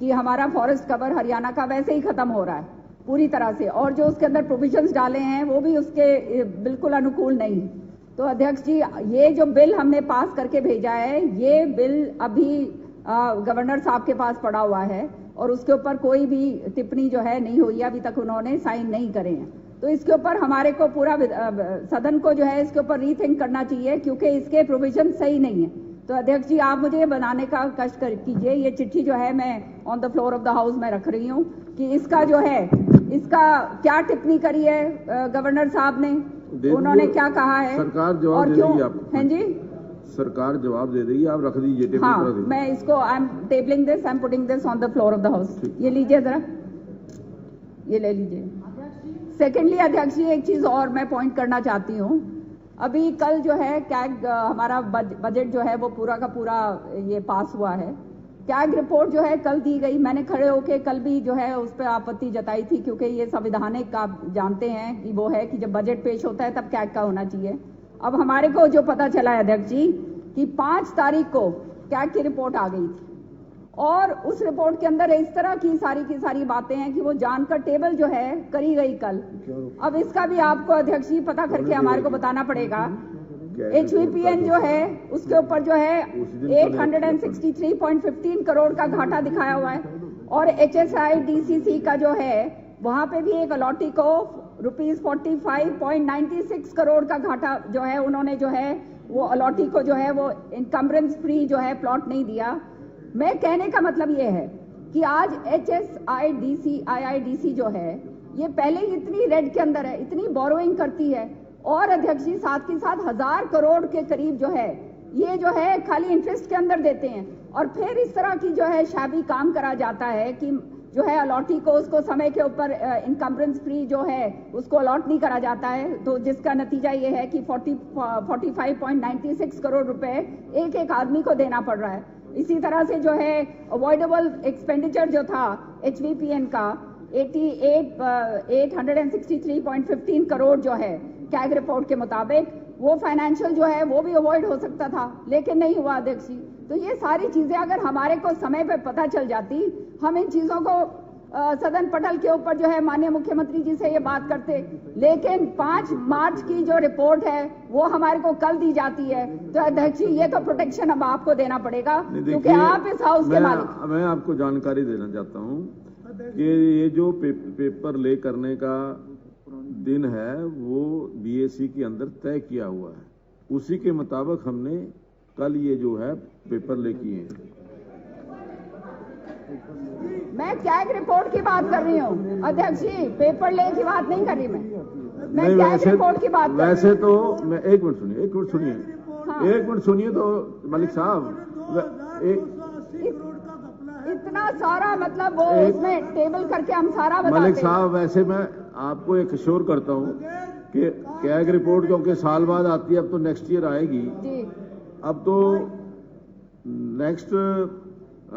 कि हमारा फॉरेस्ट कवर हरियाणा का वैसे ही खत्म हो रहा है पूरी तरह से, और जो उसके अंदर प्रोविजंस डाले हैं वो भी उसके बिल्कुल अनुकूल नहीं। तो अध्यक्ष जी, ये जो बिल हमने पास करके भेजा है, ये बिल अभी गवर्नर साहब के पास पड़ा हुआ है और उसके ऊपर कोई भी टिप्पणी जो है नहीं हुई है, अभी तक उन्होंने साइन नहीं करे हैं। तो इसके ऊपर हमारे को पूरा सदन को जो है इसके ऊपर रीथिंक करना चाहिए, क्योंकि इसके प्रोविजन सही नहीं है। तो अध्यक्ष जी, आप मुझे बनाने का कष्ट कीजिए। ये चिट्ठी जो है मैं on the floor of the house में रख रही हूँ कि इसका जो है, इसका क्या टिप्पणी करी है गवर्नर साहब ने, उन्होंने क्या कहा है, सरकार जवाब दे देगी आपको। हैं जी, सरकार जवाब दे देगी, आप रख दीजिए। हाँ, मैं इसको I am tabling this, I am putting this on the floor of the house. ये लीजिए जरा, ये ले लीजिए। सेकेंडली अध्यक्ष जी, एक चीज और मैं पॉइंट करना चाहती हूँ। अभी कल जो है कैग हमारा बजट जो है वो पूरा का पूरा ये पास हुआ है। कैग रिपोर्ट जो है कल दी गई, मैंने खड़े होके कल भी जो है उस पर आपत्ति जताई थी, क्योंकि ये संवैधानिक आप जानते हैं कि वो है कि जब बजट पेश होता है तब कैग का होना चाहिए। अब हमारे को जो पता चला है अध्यक्ष जी कि 5 तारीख को कैग की रिपोर्ट आ गई थी, और उस रिपोर्ट के अंदर इस तरह की सारी बातें हैं कि वो जानकर टेबल जो है करी गई कल। अब इसका भी आपको अध्यक्ष जी पता करके हमारे को बताना पड़ेगा। HVPN जो है उसके ऊपर जो है 863.15 करोड़ का घाटा दिखाया हुआ है, और HSIDCC का जो है वहां पे भी एक अलॉटी को ₹45.96 करोड़ का घाटा जो है, उन्होंने जो है वो अलॉटी को जो है वो इनकम्बरेंस फ्री जो है प्लॉट नहीं दिया। मैं कहने का मतलब ये है कि आज IIDC जो है ये पहले ही इतनी रेड के अंदर है, इतनी बोरोइंग करती है, और अध्यक्ष जी साथ के साथ 1000 करोड़ के करीब जो है ये जो है खाली इंटरेस्ट के अंदर देते हैं, और फिर इस तरह की जो है शाबी काम करा जाता है कि जो है अलॉटी को उसको समय के ऊपर इनकम्बरेंस फ्री जो है उसको अलॉट नहीं करा जाता है, तो जिसका नतीजा ये है कि 45.96 करोड़ रुपए एक आदमी को देना पड़ रहा है। इसी तरह से जो है अवॉइडेबल एक्सपेंडिचर जो था HVPN का 863.15 करोड़ जो है कैग रिपोर्ट के मुताबिक, वो फाइनेंशियल जो है वो भी अवॉइड हो सकता था, लेकिन नहीं हुआ अध्यक्ष जी। तो ये सारी चीजें अगर हमारे को समय पे पता चल जाती, हम इन चीजों को सदन पटल के ऊपर जो है माननीय मुख्यमंत्री जी से ये बात करते, लेकिन 5 मार्च की जो रिपोर्ट है वो हमारे को कल दी जाती है। तो अध्यक्ष जी ये तो प्रोटेक्शन अब आपको देना पड़ेगा, क्योंकि आप इस हाउस के मालिक। मैं आपको जानकारी देना चाहता हूं कि ये जो पेपर ले करने का दिन है वो बीएससी के अंदर तय किया हुआ है, उसी के मुताबिक हमने कल ये जो है पेपर ले किए हैं। मैं कैग रिपोर्ट की बात कर रही हूँ अध्यक्ष जी, पेपर ले की बात नहीं कर रही मैं कैग रिपोर्ट की बात कर रही हूँ। वैसे तो मैं एक मिनट सुनिए तो मलिक साहब इतना सारा मतलब वो उसमें टेबल करके हम सारा बताते हैं। मलिक साहब वैसे मैं आपको एक श्योर करता हूँ कि कैग रिपोर्ट क्योंकि साल बाद आती है, अब तो नेक्स्ट ईयर आएगी जी। अब तो नेक्स्ट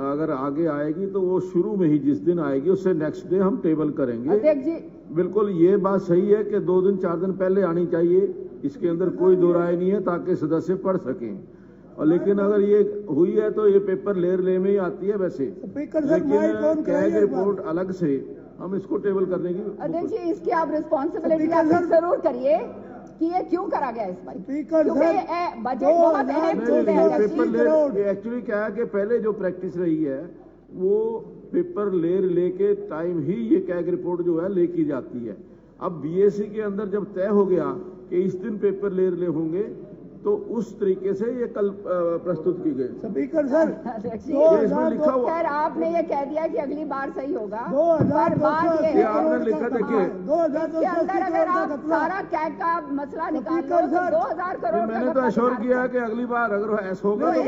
अगर आगे आएगी तो वो शुरू में ही जिस दिन आएगी उससे नेक्स्ट डे हम टेबल करेंगे। अध्यक्ष जी बिल्कुल ये बात सही है कि 2 दिन 4 दिन पहले आनी चाहिए, इसके अंदर कोई दो राय नहीं है, ताकि सदस्य पढ़ सकें। और लेकिन अगर ये हुई है तो ये पेपर ले में ही आती है वैसे, लेकिन कैग रिपोर्ट अलग से हम इसको टेबल करने की। अध्यक्ष जी इसकी आप रिस्पॉन्सिबिलिटी जरूर करिए कि ये क्यों करा गया इस बार, क्योंकि बजट बहुत अहम चीज है। एक्चुअली क्या है कि पहले जो प्रैक्टिस रही है वो पेपर ले के टाइम ही ये कैग रिपोर्ट जो है ले की जाती है। अब बीएससी के अंदर जब तय हो गया कि इस दिन पेपर ले होंगे तो उस तरीके से ये कल प्रस्तुत की गई। स्पीकर सर इसमें लिखा हुआ, खैर आपने ये कह दिया कि अगली बार सही होगा, 2000 ये आपने लिखा देखिए इसके अंदर अगर आप सारा कैग का मसला निकाल लो तो 2000 करोड़। मैंने तो एश्योर किया है कि अगली बार अगर ऐसा होगा तो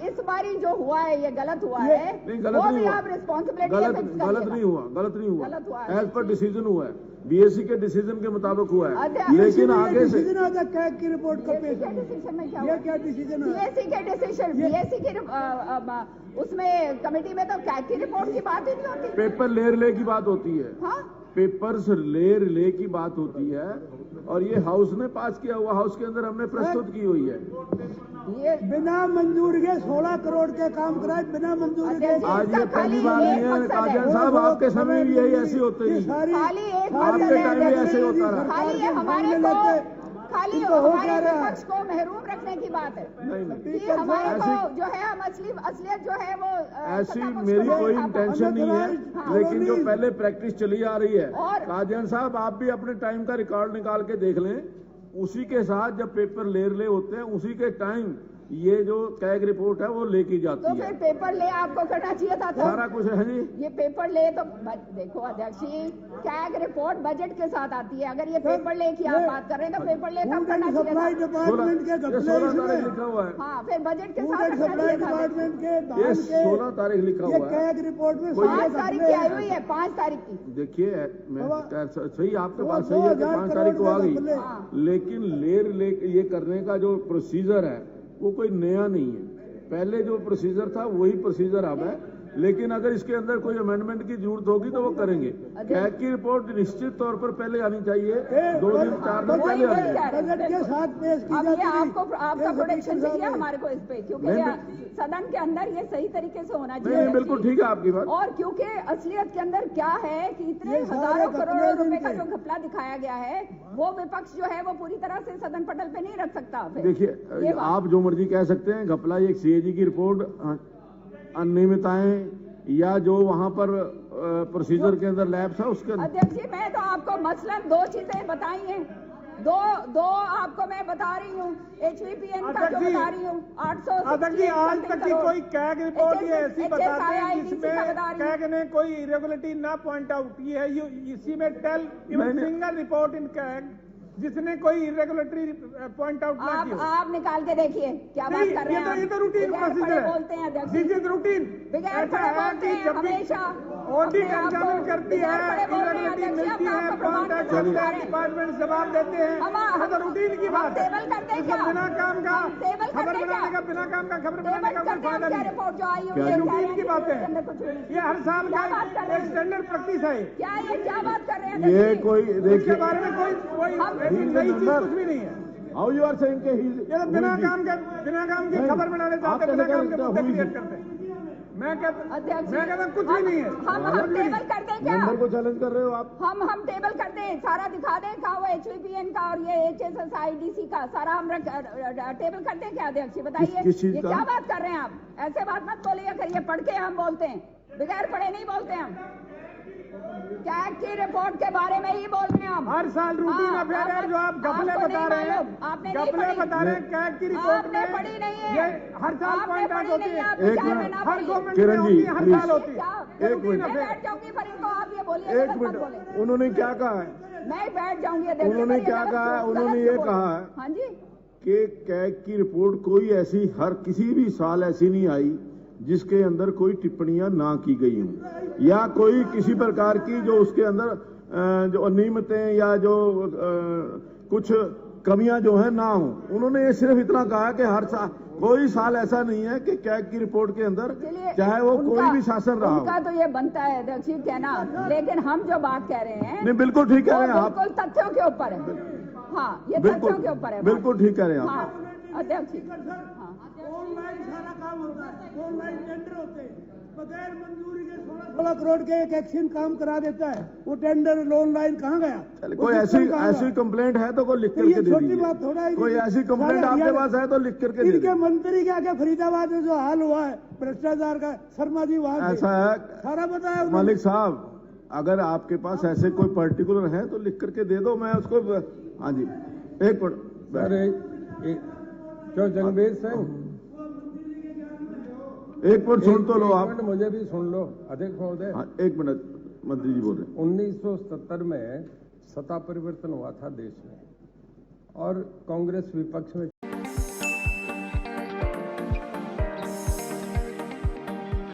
इस बारी जो हुआ है ये गलत हुआ है, वो भी आप रिस्पॉन्सिबिलिटी गलत नहीं हुआ एज पर डिसीजन हुआ है, बीएससी के डिसीजन के मुताबिक हुआ है, लेकिन आगे से कैग की रिपोर्ट का डिसीजन में क्या क्या डिसीजन है? बीएससी के डिसीजन, बीएससी की उसमें कमेटी में तो कैग की रिपोर्ट की बात ही नहीं होती, पेपर ले की बात होती है। हाँ? पेपर्स ले की बात होती है और ये हाउस ने पास किया हुआ, हाउस के अंदर हमने प्रस्तुत की हुई है। ये बिना मंजूर के 16 करोड़ के काम कराए, बिना मंजूर के। आज ये पहली बार नहीं है काजल साहब, आपके समय भी यही ऐसी होती है, आपके टाइम भी ऐसे होता रहा। खाली हमारे विपक्ष को महरूम रखने की बात है कि हमारे को जो है हम असलियत जो है वो ऐसी मेरी कोई इंटेंशन नहीं है, लेकिन जो पहले प्रैक्टिस चली आ रही है, काजल साहब आप भी अपने टाइम का रिकॉर्ड निकाल के देख लें, उसी के साथ जब पेपर ले होते हैं उसी के टाइम ये जो कैग रिपोर्ट है वो लेके जाती है। तो फिर पेपर ले आपको करना चाहिए था सारा कुछ है जी। ये पेपर ले तो देखो अध्यक्ष जी, कैग रिपोर्ट बजट के साथ आती है, अगर ये पेपर ले की आप बात कर रहे हैं तो पेपर ले कब करना चाहिए था? डिपार्टमेंट के 16 तारीख लिखा हुआ है। हाँ फिर बजट के साथ डिपार्टमेंट के 16 तारीख लिखा हुआ है। कैग रिपोर्ट में 5 तारीख की आई हुई है, 5 तारीख की। देखिए मैं सही, आपके पास सही है कि 5 तारीख को आ गई, लेकिन ले ये करने का जो प्रोसीजर है वो कोई नया नहीं है, पहले जो प्रोसीजर था वही प्रोसीजर अब है, लेकिन अगर इसके अंदर कोई अमेंडमेंट की जरूरत होगी तो वो करेंगे। कैग की रिपोर्ट निश्चित तौर पर पहले आनी चाहिए, 2 दिन 4 दिन पहले आनी चाहिए। बजट के साथ पेश की जाती है। आपका प्रोटेक्शन चाहिए हमारे को इस पे, क्योंकि सदन के अंदर ये सही तरीके से होना चाहिए। बिल्कुल ठीक है आपकी बात। और क्योंकि असलियत के अंदर क्या है कि इतने हजारों करोड़ों रुपए का जो घपला दिखाया गया है वो विपक्ष जो है वो पूरी तरह से सदन पटल पे नहीं रख सकता। देखिए आप जो मर्जी कह सकते हैं, घपला एक सीएजी की रिपोर्ट, अनियमितताएं या जो वहां पर प्रोसीजर के अंदर लैब्स है उसके अंदर। अध्यक्ष जी मैं तो आपको मसलन 2 चीजें बताई हैं, दो आपको मैं बता रही हूँ, HVPN का जो बता रही हूँ 800। अध्यक्ष जी आज तक की कोई कैग रिपोर्ट ये ऐसी बताते हैं जिसमें कैग ने कोई इरेगुलरिटी ना पॉइंट आउट की है, इसी में tell even single report in CAG जिसने कोई इरेगुलरिटी पॉइंट आउट ना की। आप निकाल के देखिए क्या बात कर रहे हैं। ये तो रूटीन प्रोसीजर है, बोलते हैं अध्यक्ष दिस इज रूटीन। ऐसा है कि जब भी ऑडिट एग्जामिन करती है, इरेगुलरिटी मिलती है, कॉन्टैक्ट करते हैं, डिपार्टमेंट जवाब देते हैं, ये तो रूटीन की बात है। बिना काम का खबर बनाने का, बिना काम का खबर बनाने का कोई फायदा नहीं, ये रूटीन की बात है, ये हर साल का एक स्टैंडर्ड प्रैक्टिस है। क्या बात कर रहे हैं ये कोई देखिए इसके बारे में कोई नई चीज कुछ भी नहीं है। हाउ यू आर सेइंग कि ये तो बिना काम की खबर बनाने चाहते हैं, बिना काम के मुद्दे क्रिएट करते हैं। मैं कहता कुछ भी नहीं है। हम टेबल कर दें क्या? मेंबर को चैलेंज कर रहे हो आप? हम टेबल कर दें, सारा दिखा दें कहा वो HVPN का और ये HSSIDC का सारा हम टेबल कर दें क्या अध्यक्ष? बताइए ये क्या बात कर रहे हैं आप? ऐसे बात मत बोलिए, करिए पढ़ के हम बोलते हैं, बगैर पढ़े नहीं बोलते हम। कैग की रिपोर्ट के बारे में ही बोल रहे हैं हम। हर साल रूटीन अफेयर है जो आप घपले बता रहे हैं, घपले बता रहे हैं। कैग की रिपोर्ट आपने पढ़ी नहीं है, ये हर साल पॉइंट आउट होती है, एक मिनट, हर गवर्नमेंट किरण में जी, होती है, हर साल होती है। एक मिनट, बैठ जाऊंगी पर इनको आप ये बोलिए, एक मिनट, उन्होंने क्या कहा है? मैं बैठ जाऊंगी। उन्होंने क्या कहा है? उन्होंने ये कहा है हाँ जी कि कैग की रिपोर्ट कोई ऐसी हर किसी भी साल ऐसी नहीं आई जिसके अंदर कोई टिप्पणियां ना की गई हों या कोई किसी प्रकार की जो उसके अंदर जो अनियमितताएं या जो कुछ कमियां जो है ना हो। उन्होंने ये सिर्फ इतना कहा कि हर साल कोई साल ऐसा नहीं है कि कैग की रिपोर्ट के अंदर चाहे वो कोई भी शासन रहा हो। उनका तो ये बनता है अध्यक्ष जी कहना, लेकिन हम जो बात कह रहे हैं नहीं बिल्कुल ठीक कह रहे हैं आप, बिल्कुल तथ्यों के ऊपर है। हाँ ये तथ्यों के ऊपर है, बिल्कुल ठीक कह रहे हैं आप। हाँ अध्यक्ष जी, ऑनलाइन सारा काम होता है, ऑनलाइन टेंडर होते हैं, बगैर मंजूरी के 16 करोड़ के एक एक्शन काम करा देता है। वो टेंडर ऑनलाइन कहाँ गया? कोई ऐसी कंप्लेंट है तो कोई लिख करके दे दीजिए। बात थोड़ा ही कोई ऐसी कंप्लेंट आपके पास है तो लिख करके दे दीजिए। मंत्री क्या क्या फरीदाबाद में जो हाल हुआ है भ्रष्टाचार का, शर्मा जी वहां ऐसा है सारा बताया मालिक साहब, अगर आपके पास ऐसे कोई पर्टिकुलर है तो लिख करके दे दो, मैं उसको। हाँ जी एक मिनट, क्यों जंगबीर सिंह, एक मिनट सुन तो लो आप, मुझे भी सुन लो अध्यक्ष महोदय। एक मिनट, मंत्री जी बोल रहे हैं। 1977 में सत्ता परिवर्तन हुआ था देश में और कांग्रेस विपक्ष में